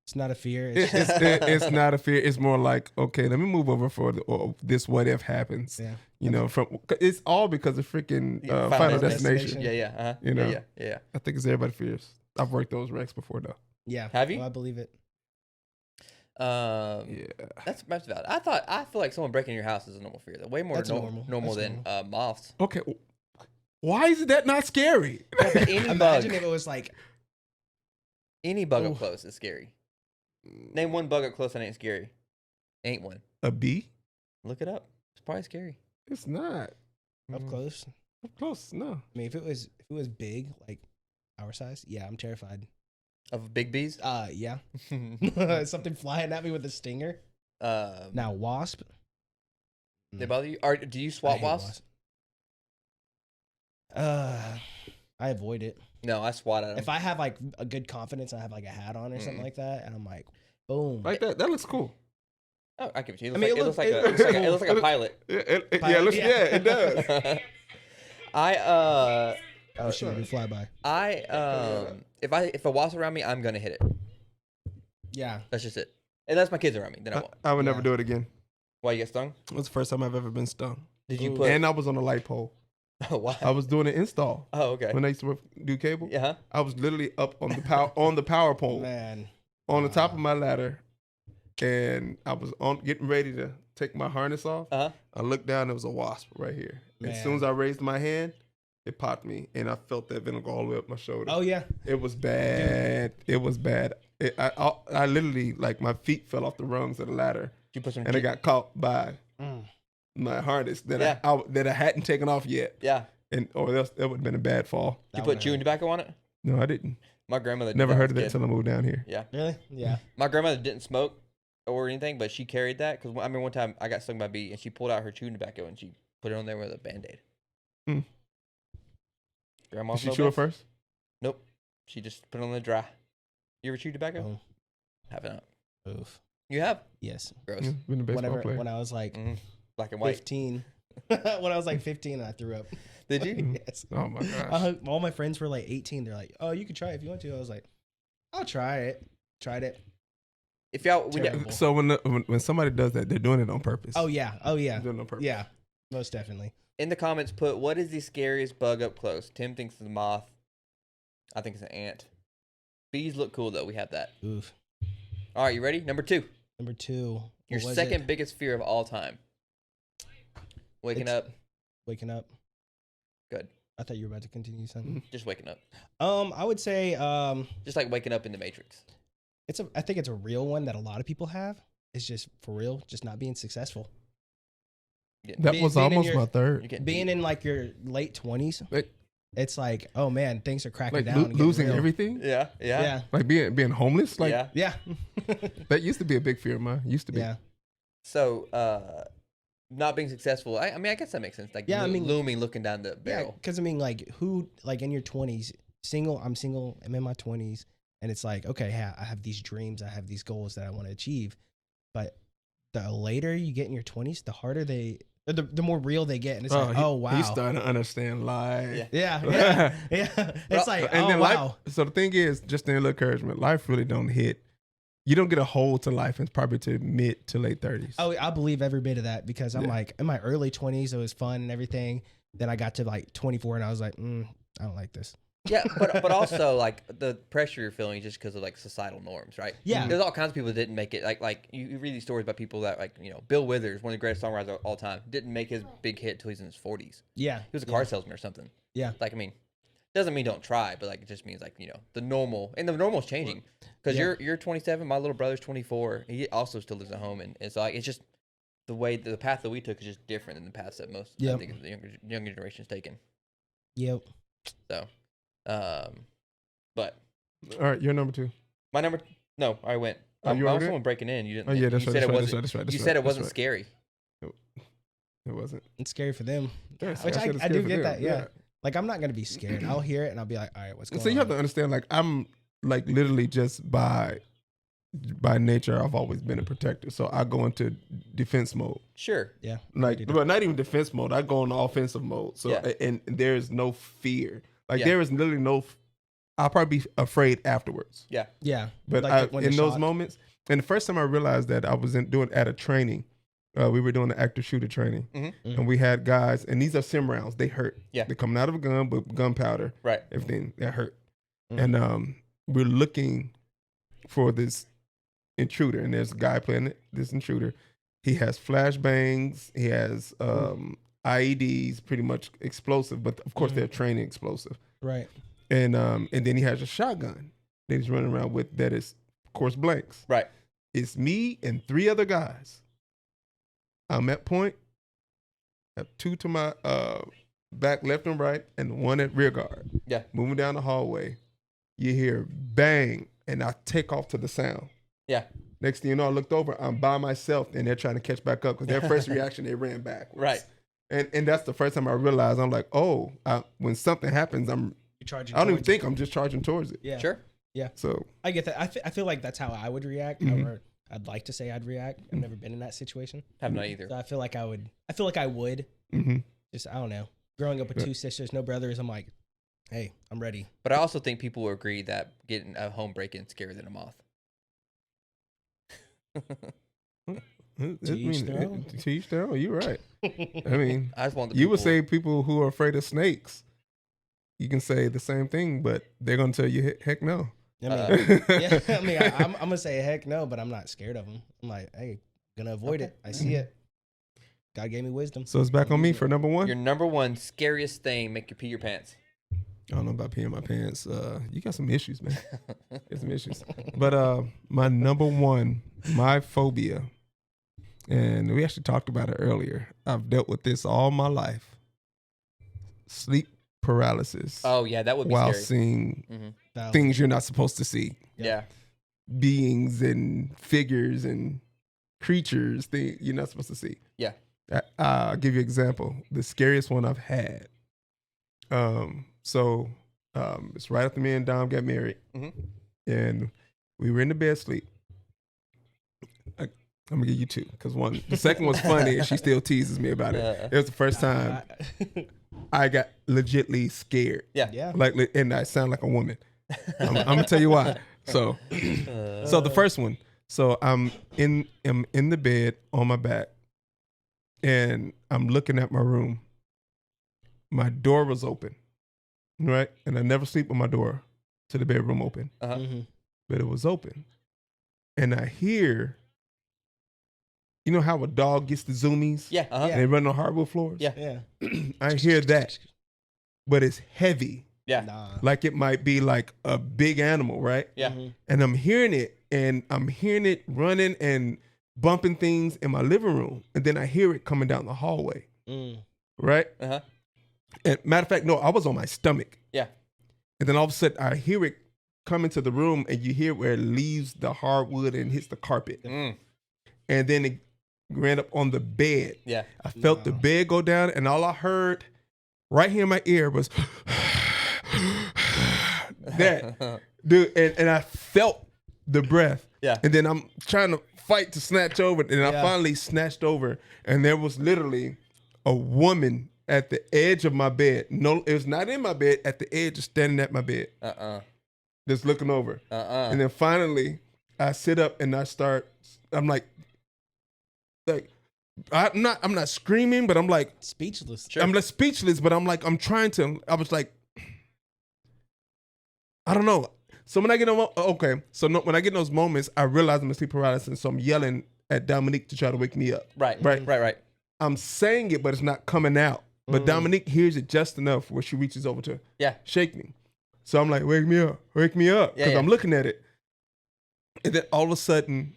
It's not a fear. It's It's not a fear. It's more like, okay, let me move over for this. What if happens? yeah. You know, it's all because of freaking Final Destination. Yeah. Uh-huh. You know. Yeah. I think it's everybody fears. I've worked those wrecks before though. Yeah. Have you? Well, I believe it. Yeah. That's valid. I feel like someone breaking your house is a normal fear. Way more That's normal. normal That's than moths. Okay. Why is that not scary? Yeah, but any bug, Imagine if it was like, any bug up Oof. close is scary. Name one bug up close that ain't scary. Ain't one. A bee? Look it up. It's probably scary. It's not. up Mm. close. Up close. No. I mean, if it was big, like our size, yeah, I'm terrified. Of big bees. Yeah. Something flying at me with a stinger. Now, Now, wasp. they bother you? Or do you swat hate wasps? I avoid it. No, I swat at them. If I have like a good confidence, I have like a hat on or something like that, and I'm like, boom. Like that. That looks cool. Oh, I give it to you. I mean, It looks like a pilot. Yeah, Pilot, yeah, it does. Oh shit, we fly by. If a wasp's around me, I'm gonna hit it. Yeah. That's just it. Unless my kids are around me, then I won't. I would never Yeah. do it again. Why you get stung? It was the first time I've ever been stung. Did you Ooh. put? And I was on a light pole. Oh wow. I was doing an install Oh okay. when I used to do cable. Yeah. I was literally up on the power pole Man. on the top of my ladder, and I was getting ready to take my harness off. Uh huh. I looked down. There was a wasp right here. And as soon Man. as I raised my hand, it popped me, and I felt that vinegar all the way up my shoulder. Oh yeah. It was bad. It was bad. I literally, like, my feet fell off the rungs of the ladder, Did you put some? and I got caught by Mm. my harness that Yeah. that I hadn't taken off yet. Yeah. and or else that would have been a bad fall. You That put one chewing hurt. tobacco on it? No, I didn't. My grandmother did Never that heard of as a that kid. until I moved down here. Yeah. Really? Yeah. My grandmother didn't smoke or anything, but she carried that because I remember one time I got stung by a bee and she pulled out her chewing tobacco and she put it on there with a Band-Aid. Hmm. Grandma's Did she no chew it best. first? Nope. She just put it on the dry. You ever chew tobacco? Oh, Haven't. oof. You have? Yes. Gross. Yeah, been a baseball Whenever player. when I was like Mhm. Black and white. 15. When I was like 15 and I threw up. Did you? Yes. Oh my gosh. All my friends were like 18. They're like, "Oh, you can try it if you want to." I was like, "I'll try it." Tried it. If y'all, when Terrible. So when somebody does that, they're doing it on purpose. Oh yeah. Oh yeah. They're doing it on purpose. Yeah. Most definitely. in the comments, put what is the scariest bug up close? Tim thinks it's a moth. I think it's an ant. Bees look cool though. We have that. Oof. All right, you ready? Number 2. Number 2. Your what was second it? biggest fear of all time. Waking It's- up. Waking up. Good. I thought you were about to continue something. Just waking up. I would say Just like waking up in the Matrix. I think it's a real one that a lot of people have. It's just for real, just not being successful. That Being- was being in almost your- my You're third. getting Being deep. in like your late 20s, Like, it's like, oh man, things are cracking like down. and getting losing real. everything. Yeah. Yeah. Like being homeless. Like Yeah. Yeah. that used to be a big fear of mine. Used to be. Yeah. So, not being successful. I mean, I guess that makes sense. Like, Yeah, I mean- looming, looking down the Yeah. barrel. Because I mean, like, who, like, in your 20s, single, I'm single, I'm in my 20s, and it's like, okay, yeah, I have these dreams, I have these goals that I want to achieve. But the later you get in your 20s, the harder the more real they get. And it's like, oh, wow. He's starting to understand life. Yeah. Yeah. Yeah. It's like, And oh, then wow. life. So the thing is, just a little encouragement. Life really don't hit. You don't get a hold to life. It's probably to mid to late 30s. Oh, I believe every bit of that because I'm Yeah. like, in my early 20s, it was fun and everything. Then I got to like 24 and I was like, I don't like this. Yeah, but also like the pressure you're feeling just because of like societal norms, right? Yeah. There's all kinds of people that didn't make it. Like you read these stories about people that like Bill Withers, one of the greatest songwriters of all time, didn't make his big hit till he's in his 40s. Yeah. He was a car salesman or something. Yeah. Like I mean, doesn't mean don't try, but like it just means like the normal, and the normal's changing because Yeah. you're 27, my little brother's 24, he also still lives at home, and it's like it's just the way the path that we took is just different than the paths that most I Yep. think the younger generation's taken. Yep. So, but All right, you're number 2. my number no, I went. Oh, you I was already someone breaking in. You didn't. Oh yeah, that's you right. said That's it right. wasn't. That's right. That's You right. said it That's wasn't right. scary. It wasn't. It's scary for them. Yeah, Which so said it's I do scary for get them. that. Yeah. Like, I'm not going to be scared. I'll hear it and I'll be like, all right, what's going So on? you have to understand, like I'm like literally just by nature, I've always been a protector. So I go into defense mode. Sure. Yeah. Like, do. well, not even defense mode. I go into offensive mode. So Yeah. and there's no fear. Like Yeah. there is literally no. I'll probably be afraid afterwards. Yeah. Yeah. But Like when in the those shock- moments, and the first time I realized that I was doing at a training, we were doing the active shooter training, Mhm. and we had guys, and these are sim rounds. They hurt. Yeah. They're coming out of a gun, but gunpowder, Right. everything that hurt. Mhm. And we're looking for this intruder, and there's a guy playing this intruder. He has flashbangs. He has IEDs, pretty much explosive, but of course they're training explosive. Right. And then he has a shotgun that he's running around with that is, of course, blanks. Right. It's me and 3 other guys. I'm at point. I have 2 to my back, left and right, and 1 at rear guard. Yeah. Moving down the hallway, you hear bang, and I take off to the sound. Yeah. Next thing you know, I looked over, I'm by myself, and they're trying to catch back up because their first reaction, they ran backwards. Right. And that's the first time I realized, I'm like, oh, when something happens, You're charging. I don't even towards think it. I'm just charging towards it. Yeah. Sure. So I get that. I feel like that's how I would react. Mhm. Or I'd like to say I'd react. I've never been in that situation. Have not either. So I feel like I would. I feel like I would. mhm. Just, I don't know. Growing up with 2 sisters, no brothers, I'm like, hey, I'm ready. But I also think people will agree that getting a home break-in is scarier than a moth. To each their own. To each their own. You're right. I mean, I just want the you would people- say people who are afraid of snakes. You can say the same thing, but they're gonna tell you heck no. I mean, yeah. I mean, I'm gonna say heck no, but I'm not scared of them. I'm like, hey, gonna avoid it. I see it. God gave me wisdom. So it's back on me for number 1. Your number one scariest thing make you pee your pants. I don't know about peeing my pants. You got some issues, man. Got some issues. But my number 1, my phobia, and we actually talked about it earlier. I've dealt with this all my life. sleep paralysis Oh yeah, that would be while scary. seeing No. things you're not supposed to see, Yeah. beings and figures and creatures that you're not supposed to see. Yeah. I'll give you an example. The scariest one I've had. It's right after me and Dom got married, and we were in the bed sleep. I'm gonna give you two because the second one's funny, and she still teases me about it. It was the first time I got legitly scared. Yeah. Yeah. And I sound like a woman. I'm gonna tell you why. So the first one. So I'm in the bed on my back, and I'm looking at my room. My door was open, right? And I never sleep with my door to the bedroom open, but it was open, and I hear. You know how a dog gets the zoomies? Yeah. And they run on hardwood floors? Yeah. Yeah. I hear that, but it's heavy. Yeah. Nah. Like it might be like a big animal, right? Yeah. And I'm hearing it, and I'm hearing it running and bumping things in my living room. And then I hear it coming down the hallway, right? And matter of fact, no, I was on my stomach. Yeah. And then all of a sudden, I hear it come into the room, and you hear where it leaves the hardwood and hits the carpet. And then it ran up on the bed. Yeah. I felt the bed go down, and all I heard right here in my ear was that. Dude, and I felt the breath. Yeah. And then I'm trying to fight to snatch over, and I Yeah. finally snatched over, and there was literally a woman at the edge of my bed. No, it was not in my bed, at the edge, just standing at my bed. Just looking over. And then finally, I sit up and I'm like, I'm not screaming, but I'm like Speechless. I'm like speechless, but I was like, I don't know. So when I get when I get in those moments, I realize I'm in sleep paralysis, so I'm yelling at Dominique to try to wake me up. Right. I'm saying it, but it's not coming out. But Dominique hears it just enough where she reaches over to shake me. So I'm like, wake me up, because I'm looking at it. And then all of a sudden,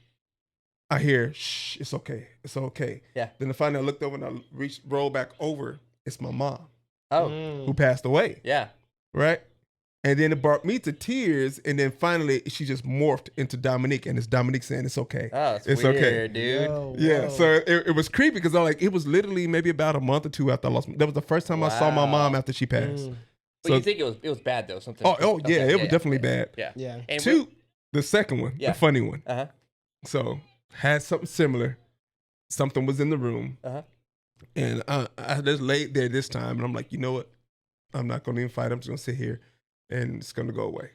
I hear, shh, it's okay. Yeah. Then finally I looked over and I rolled back over. It's my mom Oh. who passed away, Yeah. right? And then it brought me to tears. And then finally she just morphed into Dominique, and it's Dominique saying it's okay. Oh, it's It's weird, okay. dude. Whoa, Yeah, whoa. so it was creepy because it was literally maybe about a month or two after I lost. That was the first time I saw my mom after she passed. But So- you think it was bad though? Something. Yeah, Okay, it was definitely bad. Yeah. Yeah. And Two, the second one, Yeah. the funny one. Uh huh. So had something similar. Something was in the room, and I just laid there this time, and I'm like, you know what? I'm not going to even fight. I'm just going to sit here, and it's going to go away.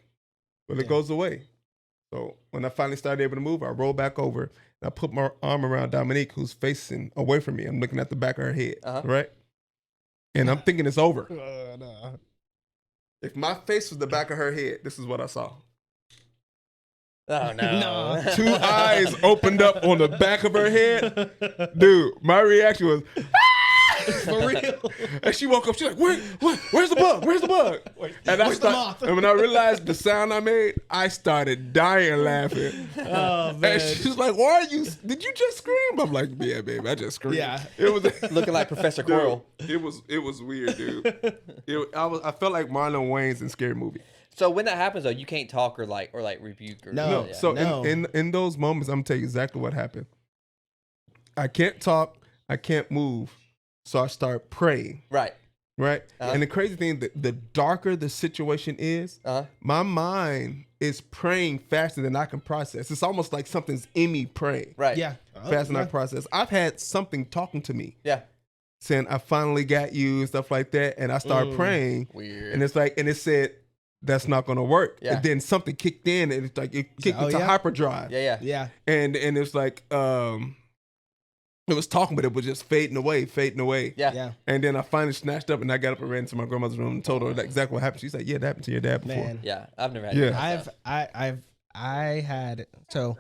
But it goes away. So when I finally started able to move, I rolled back over, and I put my arm around Dominique, who's facing away from me. I'm looking at the back of her head, right? And I'm thinking it's over. Nah. If my face was the back of her head, this is what I saw. Oh no. Two eyes opened up on the back of her head. Dude, my reaction was, For real. and she woke up, she's like, where's the bug? Where's the bug? And Where's the moth? And when I realized the sound I made, I started dying laughing. Oh, man. And she's like, did you just scream? I'm like, yeah, babe, I just screamed. Yeah. It was Looking like Professor Dude, Quirrell. It was weird, dude. I felt like Marlon Wayans in Scary Movie. So when that happens though, you can't talk or rebuke or No. No, so No. in those moments, I'm gonna tell you exactly what happened. I can't talk, I can't move, so I start praying. Right. And the crazy thing, the darker the situation is, my mind is praying faster than I can process. It's almost like something's in me praying. Right. Yeah. Faster than I process. I've had something talking to me, Yeah. saying I finally got you and stuff like that, and I start praying, Weird. and it's like, and it said that's not gonna work. Yeah. And then something kicked in, and it's like it kicked into hyperdrive. Yeah. Yeah. And it's like it was talking, but it was just fading away. Yeah. Yeah. And then I finally snatched up, and I got up and ran to my grandmother's room and told her exactly what happened. She's like, "Yeah, that happened to your dad before." Man. Yeah. I've never had. Yeah. that stuff. I had, so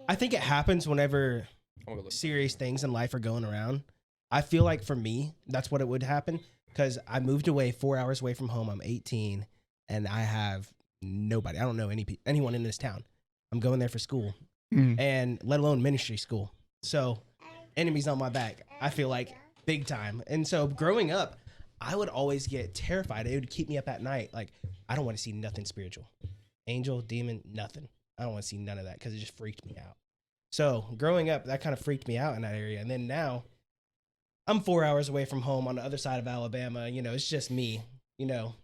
I think it happens whenever I'm gonna look. serious things in life are going around. I feel like for me, that's what it would happen because I moved away 4 hours away from home. I'm 18 and I have nobody. I don't know anyone in this town. I'm going there for school and let alone ministry school. So enemies on my back, I feel like big time. And so growing up, I would always get terrified. It would keep me up at night. Like, I don't want to see nothing spiritual. Angel, demon, nothing. I don't want to see none of that because it just freaked me out. So growing up, that kind of freaked me out in that area. And then now I'm 4 hours away from home on the other side of Alabama. You know, it's just me, you know,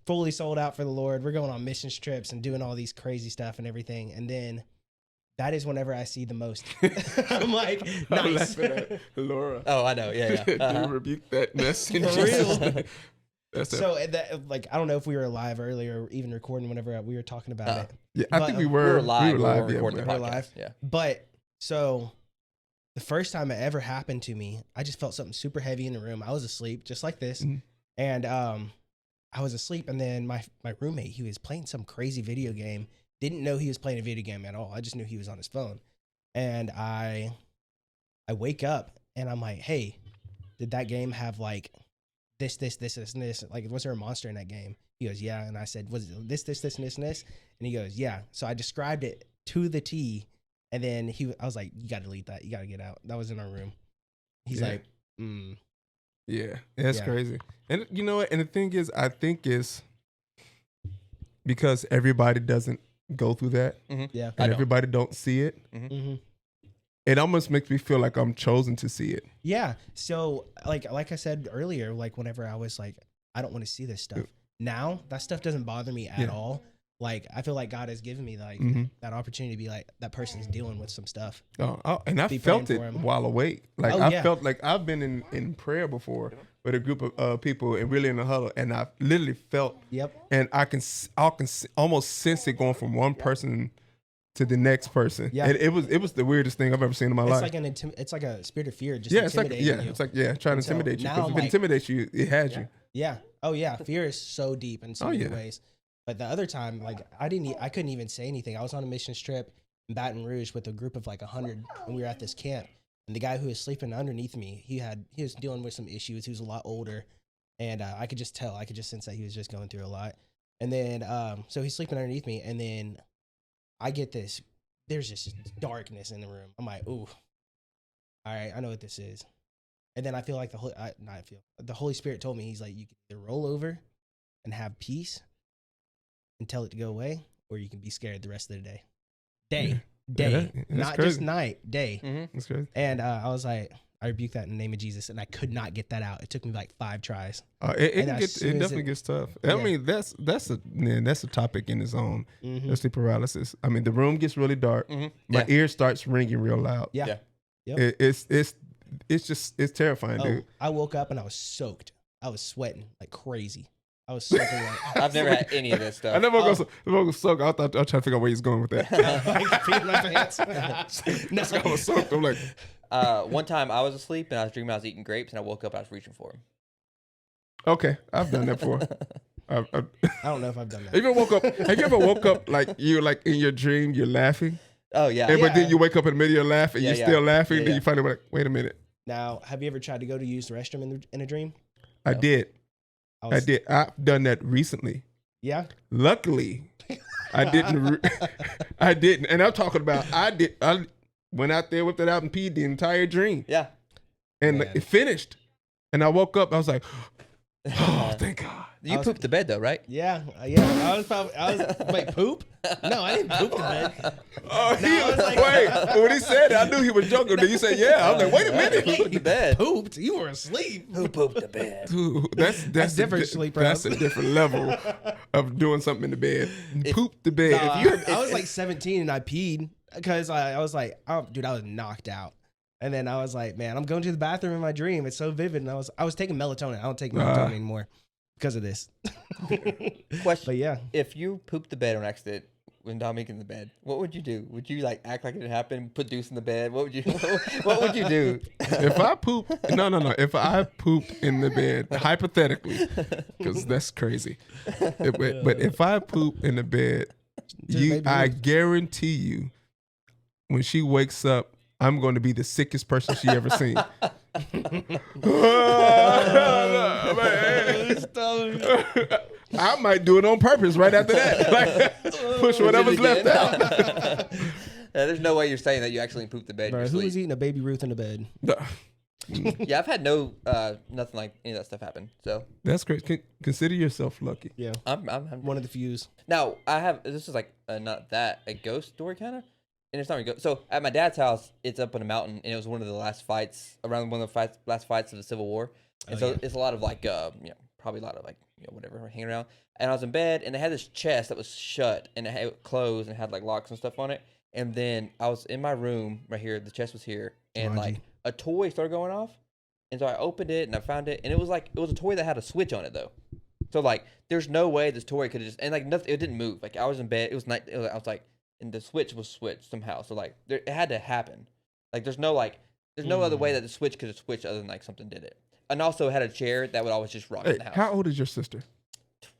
fully sold out for the Lord. We're going on missions trips and doing all these crazy stuff and everything. And then that is whenever I see the most. I'm like, I'm nice. laughing at Laura. Oh, I know. Yeah, yeah. You rebuke that mess in For Jesus' real. name. That's So that, like, I don't know if we were live earlier or even recording whenever we were talking about it. Yeah, I But, think we We were were live. We were yeah, recording the we're podcast. live. Yeah. But so the first time it ever happened to me, I just felt something super heavy in the room. I was asleep, just like this. Mhm. And I was asleep, and then my roommate, he was playing some crazy video game. Didn't know he was playing a video game at all. I just knew he was on his phone. And I wake up and I'm like, hey, did that game have like this, and this? Like, was there a monster in that game? He goes, yeah. And I said, was it this, and this, and this? And he goes, yeah. So I described it to the T. And then I was like, you got to delete that. You got to get out. That was in our room. He's Yeah. like, Yeah, that's Yeah. crazy. And you know what? And the thing is, I think it's because everybody doesn't go through that, yeah. I and don't. everybody don't see it. Mm-hmm. It almost makes me feel like I'm chosen to see it. Yeah. So like I said earlier, like whenever I was like, I don't want to see this stuff. Now that stuff doesn't bother me at Yeah. all. Like, I feel like God has given me like Mhm. that opportunity to be like, that person's dealing with some stuff. And I Be felt praying it for him. while awake. Like Oh, I yeah. felt like I've been in prayer before with a group of people and really in a huddle, and I literally felt, Yep. and I can almost sense it going from one person to the next person. Yeah. And it was the weirdest thing I've ever seen in my It's life. like it's like a spirit of fear just Yeah, it's like intimidating you. it's like trying to And so intimidate you. now Because I'm if it like- intimidates you, it has you. Yeah. Oh yeah. Fear is so deep in so many yeah. ways. But the other time, like I couldn't even say anything. I was on a missions trip in Baton Rouge with a group of like 100, and we were at this camp. And the guy who was sleeping underneath me, he was dealing with some issues. He was a lot older, and I could just tell. I could just sense that he was just going through a lot. And then so he's sleeping underneath me, and then I get this. There's just darkness in the room. I'm like, ooh, all right, I know what this is. And then I feel like the Holy Spirit told me, he's like, you can either roll over and have peace and tell it to go away, or you can be scared the rest of the day. Day, that's not crazy. just night, day. Mm-hmm. That's crazy. And I was like, I rebuke that in the name of Jesus, and I could not get that out. It took me like 5 tries. It And as soon as definitely it- gets tough. Yeah. I mean, that's a topic in its own. Mhm. That's sleep paralysis. I mean, the room gets really dark. Mm-hmm. My ear starts ringing real loud. Yeah. Yeah. Yep. It's terrifying, Oh, dude. I woke up and I was soaked. I was sweating like crazy. I was soaking like, I've never had any of this stuff. I never go soak. I thought I was trying to figure out where he's going with that. like peeing my pants. No. I was soaked. I'm like, One time I was asleep and I was dreaming I was eating grapes and I woke up I was reaching for them. okay, I've done that before. I don't know if I've done that. Have you ever woke up like you're like in your dream, you're laughing, Oh yeah. but then Yeah. you wake up in the middle of your laugh and Yeah, you're yeah. still laughing. Yeah, Then yeah. you finally like, wait a minute. Now, have you ever tried to go to use the restroom in a dream? I did. I I did. I've done that recently. Yeah. Luckily, I didn't. I didn't. And I'm talking about I did. I went out there, whipped it out, and peed the entire dream, Yeah. and Man. it finished. And I woke up. I was like, oh, thank God. You pooped the bed though, right? Yeah. I was wait, poop? No, I didn't poop the bed. Oh, he I was was like- wait. When he said it, I knew he was joking. Then you said, yeah. I was like, wait a minute. Who pooped the bed? Pooped? You were asleep. Who pooped the bed? Dude, that's different, a, sleep That's Rob. a different level of doing something in the bed. Poop the bed. I was like 17 and I peed because I was like, oh, dude, I was knocked out. And then I was like, man, I'm going to the bathroom in my dream. It's so vivid. And I was taking melatonin. I don't take melatonin anymore because of this. Question. But yeah. If you pooped the bed on accident when Dominic in the bed, what would you do? Would you like act like it didn't happen, put Deuce in the bed? What would you what would you do? If I poop, no. If I pooped in the bed, hypothetically, because that's crazy. But if I poop in the bed, I guarantee you, when she wakes up, I'm going to be the sickest person she ever seen. I might do it on purpose right after that. Like, push whatever's left out. There's no way you're saying that you actually pooped the bed. Bro, in your who sleep. was eating a baby Ruth in the bed? Yeah, I've had nothing like any of that stuff happen. So That's great. Consider yourself lucky. Yeah, I'm one of the fews. now I have this is like not that a ghost story kind of, and it's not really ghost. So at my dad's house, it's up on a mountain, and it was one of the last fights around one of the last fights of the Civil War, and it's a lot of like probably a lot of like whatever hanging around. And I was in bed, and they had this chest that was shut, and it had closed, and had like locks and stuff on it. And then I was in my room right here. The chest was here, and like a toy started going off, and so I opened it and I found it, and it was a toy that had a switch on it though. So like, there's no way this toy could just, and like nothing, it didn't move. Like I was in bed, it was night. I was like, and the switch was switched somehow. So like, it had to happen. Like there's no other way that the switch could have switched other than like something did it. And also it had a chair that would always just rock in the house. How old is your sister?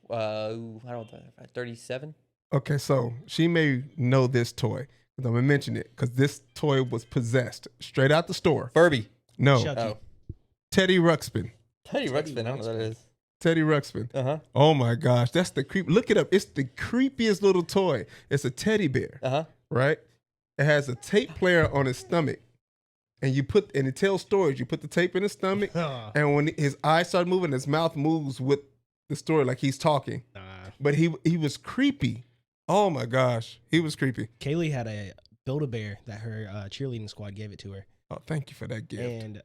I don't know, 37. Okay, so she may know this toy. I'm gonna mention it because this toy was possessed straight out the store. Furby. No, Chucky. Oh, Teddy Ruxpin. Teddy Ruxpin. I don't know what that is. Teddy Ruxpin. Uh huh. Oh my gosh, that's the creep. Look it up. It's the creepiest little toy. It's a teddy bear, Uh huh. right? It has a tape player on his stomach, and it tells stories. You put the tape in his stomach, and when his eyes start moving, his mouth moves with the story, like he's talking. But he was creepy. Oh my gosh, he was creepy. Kaylee had a Build-A-Bear that her cheerleading squad gave it to her, Oh, thank you for that gift. and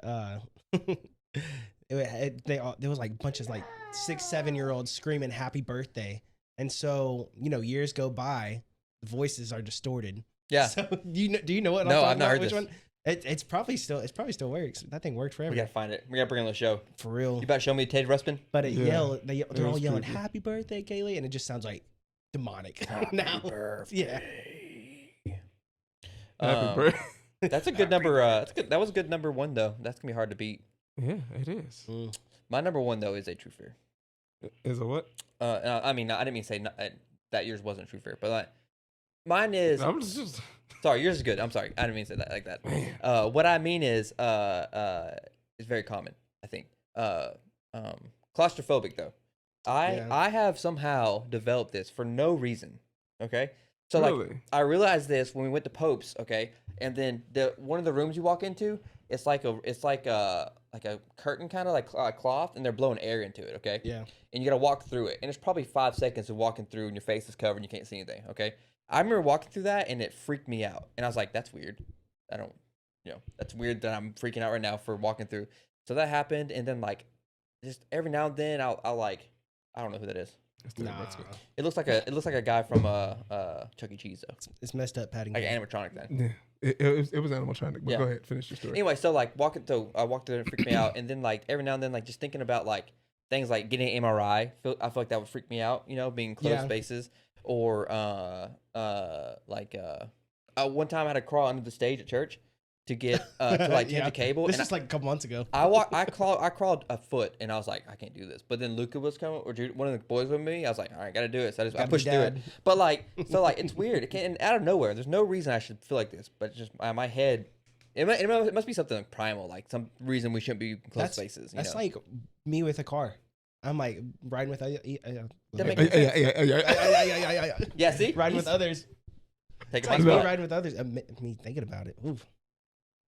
there was like bunches like 6-7-year-olds screaming "Happy Birthday," and so years go by, the voices are distorted. Yeah. So do you know what? No, I'm I've not about? heard Which this. one? It probably still works. That thing worked forever. We gotta find it. We gotta bring it on the show. For real. You about to show me Teddy Ruxpin? But Yeah. they're all was yelling creepy. "Happy Birthday, Kaylee," and it just sounds like demonic. now. Yeah. Happy birthday. That's a good number. That's good. That was a good number one though. That's gonna be hard to beat. Yeah, it is. My number one though is a true fear. Is it what? I mean, I didn't mean to say that yours wasn't true fear, but like, mine is. I'm just. Sorry, yours is good. I'm sorry, I didn't mean to say that like that. What I mean is very common. I think. Claustrophobic though. I have somehow developed this for no reason. Okay. So Really? like I realized this when we went to Pope's, okay, and then one of the rooms you walk into, it's like a curtain kind of like cloth, and they're blowing air into it, okay? Yeah. And you gotta walk through it, and it's probably 5 seconds of walking through, and your face is covered, and you can't see anything, okay? I remember walking through that, and it freaked me out, and I was like, that's weird. That's weird that I'm freaking out right now for walking through. So that happened, and then like, just every now and then I'll like, I don't know who that is. Nah. It looks like a guy from Chuck E. Cheese though, It's messed up, Patty. like animatronic then. Yeah, it was animatronic. But Yeah. go ahead, finish your story. Anyway, so like I walked through and it freaked me out, and then like every now and then like just thinking about like things like getting an MRI, I feel like that would freak me out, being in closed Yeah. spaces, or one time I had to crawl under the stage at church to get to like change Yeah. the cable. This and is like a couple months ago. I crawled a foot, and I was like, I can't do this. But then Luca was coming, or one of the boys with me. I was like, all right, gotta do it. So I Gotta be pushed through it. dad. But like, so like, it's weird. It can't, and out of nowhere. There's no reason I should feel like this, but it's just my head. It must be something like primal, like some reason we shouldn't be in closed spaces. That's like me with a car. I'm like riding with That Yeah, makes sense. yeah. Yeah, see, riding with others. Take It's my like me spot. riding with others. Me thinking about it. Oof.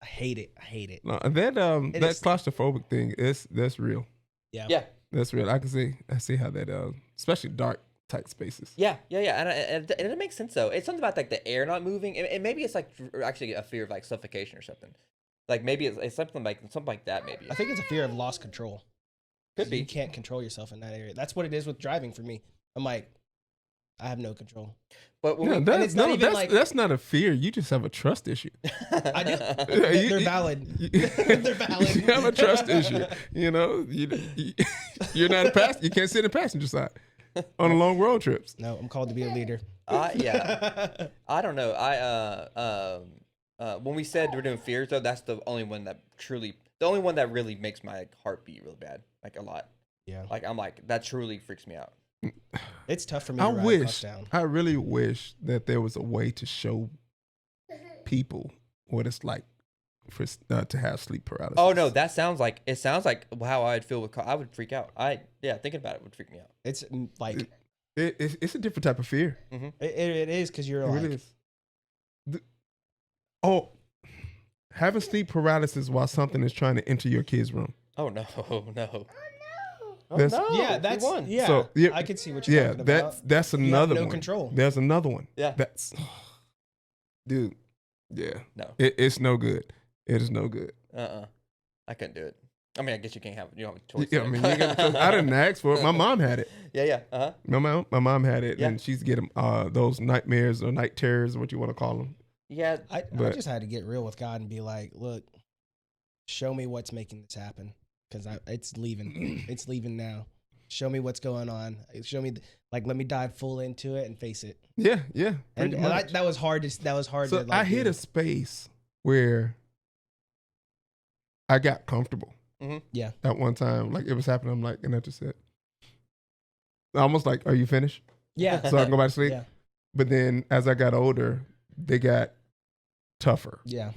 I hate it. No, that It that is- claustrophobic thing that's real. Yeah, That's real. I see how that especially dark tight spaces. yeah, and it makes sense though. It's something about like the air not moving, and maybe it's like actually a fear of like suffocation or something. Like maybe it's something like that. Maybe I think it's a fear of lost control. could be. You can't control yourself in that area. That's what it is with driving for me. I'm like, I have no control. But when No, we, it's not even like- that's not a fear. You just have a trust issue. I do. you- They're valid. You, They're valid. You have a trust issue. You're not a passenger. You can't sit in the passenger side on long road trips. No, I'm called to be a leader. yeah, I don't know. When we said we're doing fears though, that's the only one that really makes my heart beat really bad, like a lot. Yeah. Like I'm like that truly freaks me out. It's tough for me to ride across town. I really wish that there was a way to show people what it's like to have sleep paralysis. Oh no, it sounds like how I'd feel with I would freak out. Thinking about it would freak me out. It's like It's a different type of fear. it is because you're It like really is. Oh, having sleep paralysis while something is trying to enter your kid's room. Oh no, no. That's- Yeah, that's one. yeah. So, yeah, I could see what you're talking about. that's You have another no one. control. There's another one. Yeah. That's dude. Yeah. No. It's no good. It is no good. I couldn't do it. I mean, I guess you can't have. You don't have a choice. Yeah, I mean, you got to I didn't ask for it. My mom had it. Yeah. My mom had it, Yeah. and she's getting those nightmares or night terrors, or what you want to call them. Yeah. I But- just had to get real with God and be like, look, show me what's making this happen, because it's leaving. It's leaving now. Show me what's going on. Show me, let me dive full into it and face it. Yeah. And, pretty and much. that was hard. That was hard. So to, I hit do. a space where I got comfortable. Yeah. At one time, like it was happening, I'm like, and I just said, almost like, "Are you finished?" Yeah. So I can go back to sleep. Yeah. But then as I got older, they got tougher. Yeah.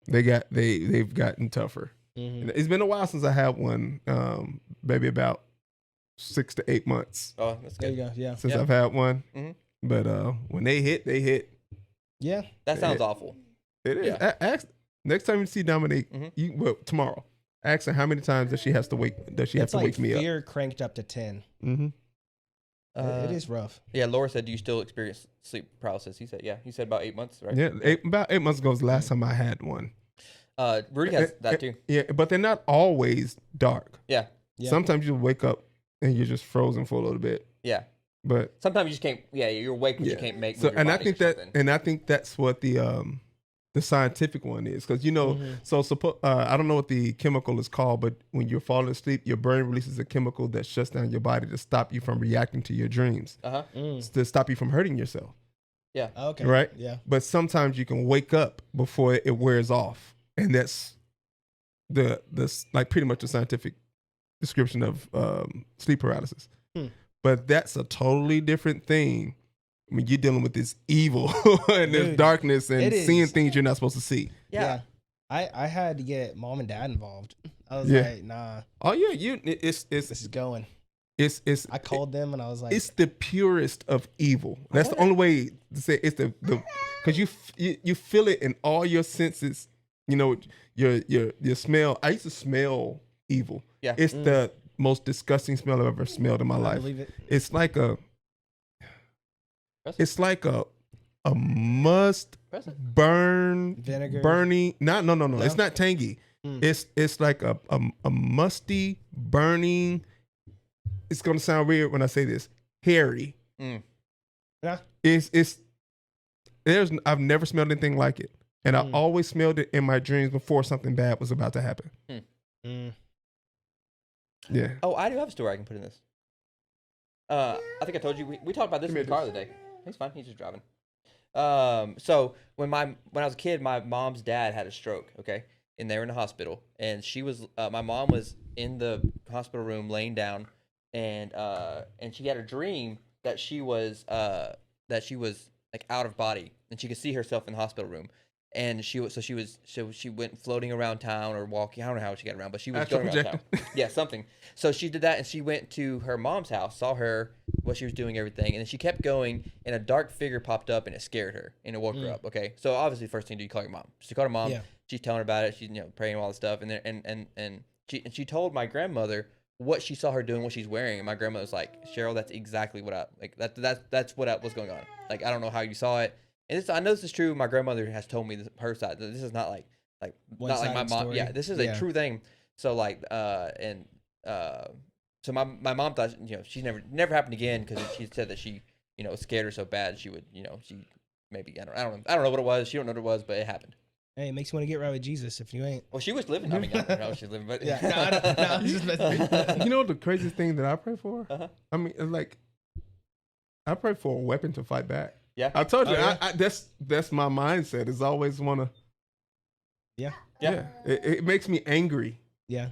They've gotten tougher. Mhm. And it's been a while since I had one, maybe about 6 to 8 months Oh, that's There you good. go. Yeah. since Yeah. I've had one. Mhm. But when they hit, they hit. Yeah. That sounds awful. It is. Yeah. Ask, next time you see Dominique, tomorrow, ask her how many times does she have to wake It's like wake me up. fear cranked up to 10. Mm-hmm. It is rough. Yeah, Laura said, "Do you still experience sleep paralysis?" He said, "Yeah." He said about 8 months, right? Yeah, about 8 months ago was the last time I had one. Rudy has that too. Yeah, but they're not always dark. Yeah, Yeah. Sometimes you wake up and you're just frozen for a little bit. yeah. But Sometimes you just can't. Yeah, you're awake, but you can't make. so, move your and I body think or that, something. and I think that's what the scientific one is, because Mm-hmm. so I don't know what the chemical is called, but when you're falling asleep, your brain releases a chemical that shuts down your body to stop you from reacting to your dreams, to stop you from hurting yourself. Yeah. Okay. Right? Yeah. But sometimes you can wake up before it wears off, and that's the like pretty much the scientific description of sleep paralysis. But that's a totally different thing. I mean, you're dealing with this evil and this Dude, darkness and it is. seeing things you're not supposed to see. Yeah. I had to get mom and dad involved. I was Yeah. like, nah, Oh yeah, it's this is going. it's I called them and I was like, it's the purest of evil. That's the only way to say it's the because you feel it in all your senses. You know, your smell. I used to smell evil. Yeah. It's the most disgusting smell I've ever smelled in my I life. believe it. It's like a must burn Vinegar? burning. No. No? It's not tangy. It's like a musty burning. It's gonna sound weird when I say this. Hairy. Yeah. I've never smelled anything like it, and I always smelled it in my dreams before something bad was about to happen. Yeah. Oh, I do have a story I can put in this. I think I told you we talked about this in the car the other day. He's fine. He's just driving. So when I was a kid, my mom's dad had a stroke. Okay, and they were in the hospital, and my mom was in the hospital room laying down, and she had a dream that she was like out of body, and she could see herself in the hospital room. And she went floating around town or walking. I don't know how she got around, but she was Astral going around town. projecting. Yeah, something. So she did that, and she went to her mom's house, saw her, what she was doing, everything, and then she kept going, and a dark figure popped up, and it scared her, and it woke her up. Okay, so obviously, the first thing you do, you call your mom. She called her mom. Yeah. She's telling her about it. She's praying and all this stuff, and she told my grandmother what she saw her doing, what she's wearing, and my grandmother was like, "Cheryl, that's exactly what that's what was going on. Like, I don't know how you saw it." And I know this is true. My grandmother has told me her side. This is not like not like my mom. story. Yeah, this is a true thing. So so my mom thought she never happened again because she said that she scared her so bad she would she maybe I don't know what it was. She don't know what it was, but it happened. Hey, it makes you want to get right with Jesus if you ain't. Well, she was living. I mean, I don't know if she's living, but Yeah. No, I don't, no, I'm just messing. You know the craziest thing that I pray for? Uh-huh. I mean, it's like I pray for a weapon to fight back. Yeah. I told you, Oh, yeah? I that's my mindset. Is always want to. Yeah. Yeah. It makes me angry. Yeah.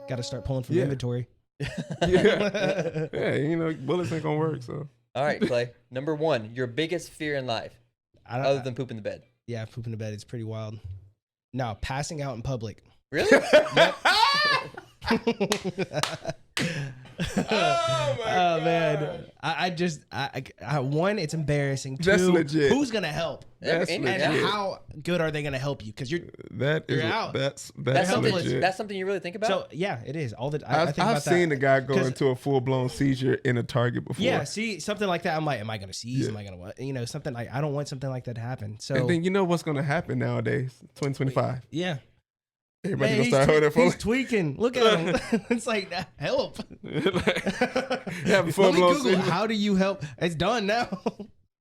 Got to start pulling from Yeah. inventory. Yeah, yeah. Bullets ain't gonna work. So All right, Clay. Number 1, your biggest fear in life, I don't, other than poop in the bed. yeah, pooping in bed. It's pretty wild. No, passing out in public. Really? Oh man, I one, it's embarrassing. That's Two, legit. who's gonna help? That's And legit. And how good are they gonna help you? Because you're That is You're out. that's something. legit. That's something you really think about. so yeah, it is all the. I think I've about seen that. a guy go 'Cause- into a full blown seizure in a Target before. Yeah, see something like that. I'm like, am I gonna seize? Yeah. Am I gonna what? You know, something like I don't want something like that to happen. So And then you know what's gonna happen nowadays, 2025. yeah, Everybody's man, gonna start holding their phone. he's tweaking. Look at him. It's like help. Have a full Let me blown Google it. seizure. How do you help? It's done now.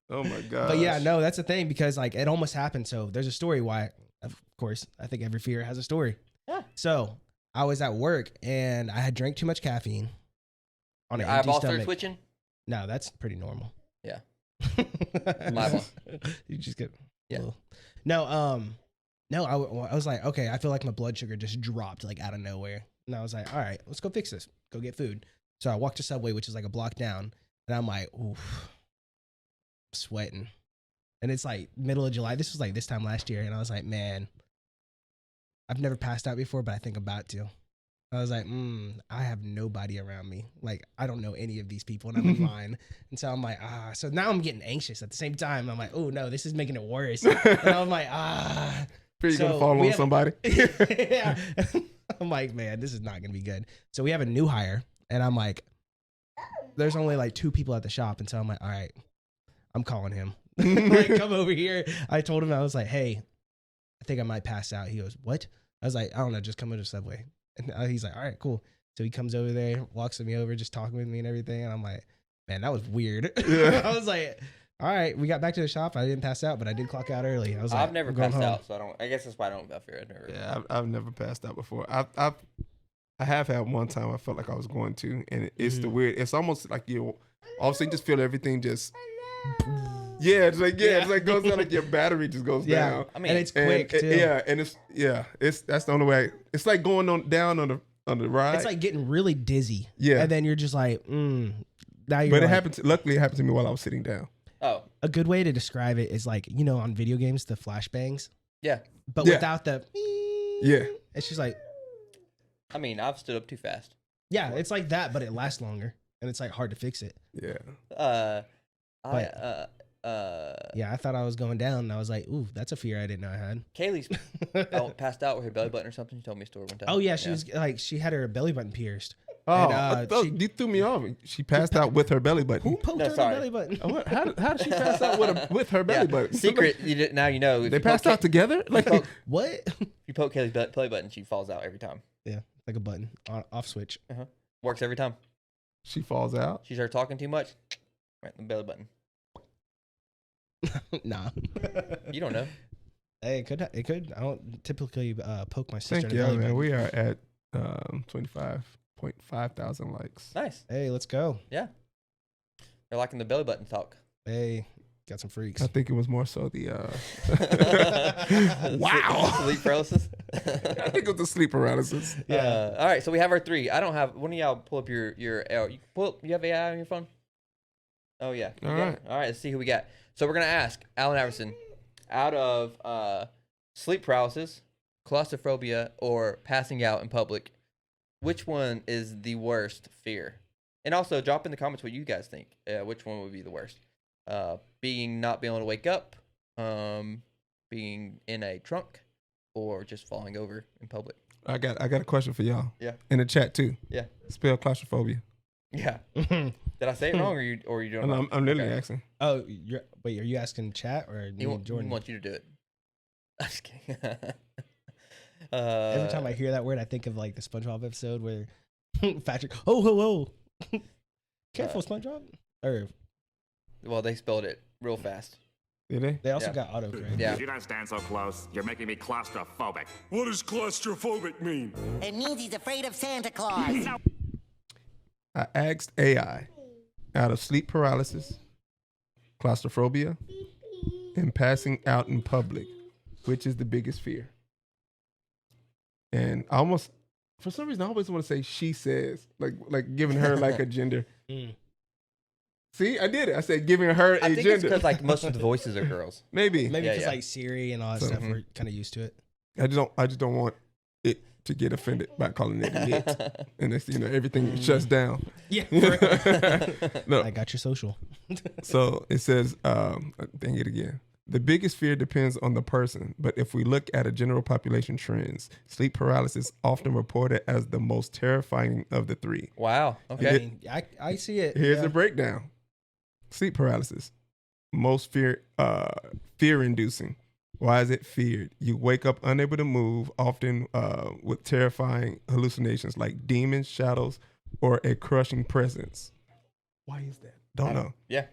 Oh my god. But yeah, no, that's the thing because like it almost happened. So there's a story why, of course, I think every fear has a story. Yeah. So I was at work and I had drank too much caffeine on an Your empty eyeball started stomach. twitching. No, that's pretty normal. Yeah. My eyeball. You just get Yeah. No, I was like, okay, I feel like my blood sugar just dropped like out of nowhere. And I was like, all right, let's go fix this. Go get food. So I walked to Subway, which is like a block down. And I'm like, oof, sweating. And it's like middle of July. This was like this time last year. And I was like, man, I've never passed out before, but I think I'm about to. I was like, I have nobody around me. Like, I don't know any of these people and I'm in line. And so I'm like, so now I'm getting anxious at the same time. I'm like, oh no, this is making it worse. And I'm like, Fear you're So gonna fall we on have- somebody. yeah. I'm like, man, this is not gonna be good. So we have a new hire, and I'm like, there's only like 2 people at the shop, and so I'm like, all right, I'm calling him. Like, come over here. I told him, I was like, hey, I think I might pass out. He goes, what? I was like, I don't know, just come to the Subway. And he's like, all right, cool. So he comes over there, walks me over, just talking with me and everything, and I'm like, man, that was weird. Yeah. I was like, all right, we got back to the shop. I didn't pass out, but I did clock out early. I was like, I've never I'm going passed home. out, so I don't. I guess that's why I don't about fear. I've never. Yeah, I've never passed out before. I have had one time I felt like I was going to, and it's the weird. It's almost like you all of a sudden just feel everything just. Yeah, it's like it's like goes down like your battery just goes Yeah, down. I mean, and it's quick too. It's that's the only way. It's like going down on the ride. It's like getting really dizzy. Yeah. And then you're just like, now you're but it like- happened. Luckily, it happened to me while I was sitting down. Oh, A good way to describe it is like, on video games, the flashbangs, yeah. but Yeah. without the, Yeah. it's just like, I mean, I've stood up too fast. yeah, it's like that, but it lasts longer and it's like hard to fix it. Yeah. Yeah, I thought I was going down and I was like, ooh, that's a fear I didn't know I had. Kaylee's passed out with her belly button or something. She told me a story one time. Oh yeah, she was like, she had her belly button pierced. Oh, And, I thought- you threw me off. She passed out with her belly button. Who poked No, her in the sorry. belly button? What? How did she pass out with her belly button? Secret. Now you know. If They you poke passed out together. Like poke- What? If you poke Kaylee's belly button, she falls out every time. Yeah, like a button, off switch. Works every time. she falls out. She started talking too much. Right in the belly button. Nah. You don't know. Hey, it could. I don't typically poke my sister Thank in the you, belly man. button. We are at 25.5 thousand likes. Nice. Hey, let's go. Yeah. They're liking the belly button talk. Hey, got some freaks. I think it was more so the. Sleep paralysis. I think it was the sleep paralysis. Yeah. All right. So we have our 3. I don't have. One of y'all pull up your. You pull up. You have AI on your phone? Oh yeah. You All got right. it? All right. Let's see who we got. So we're gonna ask Alan Iverson, out of sleep paralysis, claustrophobia, or passing out in public, which one is the worst fear? And also drop in the comments what you guys think. Which one would be the worst? Not being able to wake up, being in a trunk, or just falling over in public. I got a question for y'all. Yeah. In the chat too. Yeah. Spell claustrophobia. Yeah. Did I say it wrong, or you don't? And know? I'm literally Okay. asking. Oh, wait, are you asking chat or He Jordan? wants you to do it. I'm just kidding. Every time I hear that word, I think of like the SpongeBob episode where Patrick, oh, ho, ho. Careful, SpongeBob. Or well, they spelled it real fast. Did they? they also Yeah. got autocorrect. Yeah. If you don't stand so close, you're making me claustrophobic. What does claustrophobic mean? It means he's afraid of Santa Claus. I asked AI out of sleep paralysis, claustrophobia, and passing out in public, which is the biggest fear. And I almost, for some reason, I always want to say she says, like giving her like a gender. See, I did it. I said giving her I a think it's gender. because like most of the voices are girls. Maybe. Maybe Yeah, because yeah. like Siri and all that So- stuff, we're kind of used to it. I just don't want it to get offended by calling it it. And it's, everything shuts down. Yeah. No. I got your social. So it says, dang it again. The biggest fear depends on the person, but if we look at a general population trends, sleep paralysis often reported as the most terrifying of the three. Wow. I Okay. mean, I see it. Here's yeah. the breakdown. Sleep paralysis, most fear-inducing. Why is it feared? You wake up unable to move, often with terrifying hallucinations like demons, shadows, or a crushing presence. Why is that? Don't know. Yeah.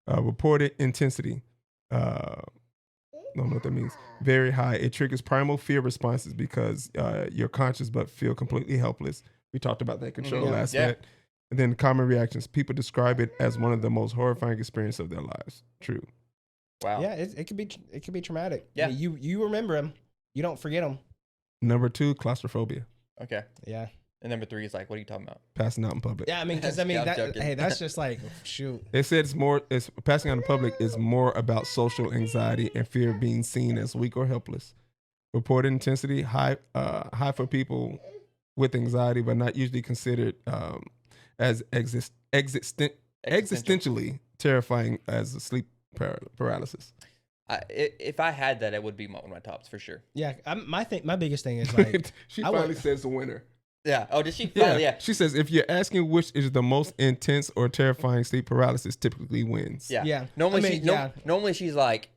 Reported intensity. Don't know what that means. Very high. It triggers primal fear responses because you're conscious but feel completely helpless. We talked about that control aspect. And then common reactions. People describe it as one of the most horrifying experiences of their lives. True. Wow. Yeah, it could be traumatic. Yeah. I mean, you remember them. You don't forget them. Number 2, claustrophobia. Okay. Yeah. And number 3 is like, what are you talking about? Passing out in public. Yeah, I mean, because I'm joking. hey, that's just like shoot. They said it's passing out in public is more about social anxiety and fear of being seen as weak or helpless. Reported intensity high for people with anxiety, but not usually considered as existentially terrifying as sleep paralysis. If I had that, it would be one of my tops for sure. Yeah, my biggest thing is like She I would- finally says the winner. Yeah. Oh, did she? Yeah. She says if you're asking which is the most intense or terrifying, sleep paralysis typically wins. Yeah. Yeah. Normally, I mean, normally she's like,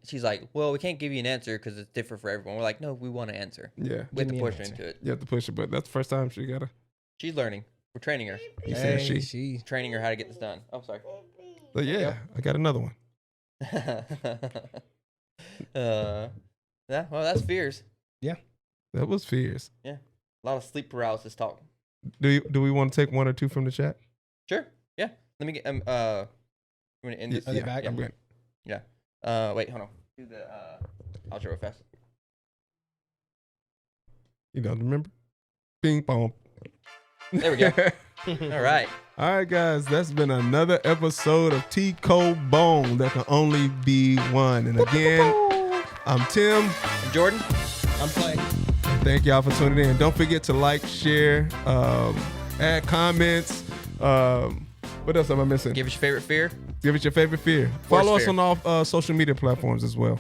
well, we can't give you an answer because it's different for everyone. We're like, no, we want an answer. Yeah. We have Give to me an push her answer. into it. You have to push it, but that's the first time she got to. She's learning. We're training her. He said hey, she. Training her how to get this done. Oh, sorry. So yeah, I got another one. Yeah. Well, that's fears. That was fears. A lot of sleep paralysis talk. Do we want to take one or two from the chat? Sure. Yeah. Let me get I'm gonna end this. Are they back? I'm good. Wait, hold on. Do the I'll show it fast. Remember? Ping pong. There we go. All right. All right, guys, that's been another episode of T Code Bone. There can only be one. And again, I'm Tim. And Jordan. I'm playing. Thank y'all for tuning in. Don't forget to like, share, add comments. What else am I missing? Give us your favorite fear. Give it your favorite fear. Follow us fear. on all social media platforms as well.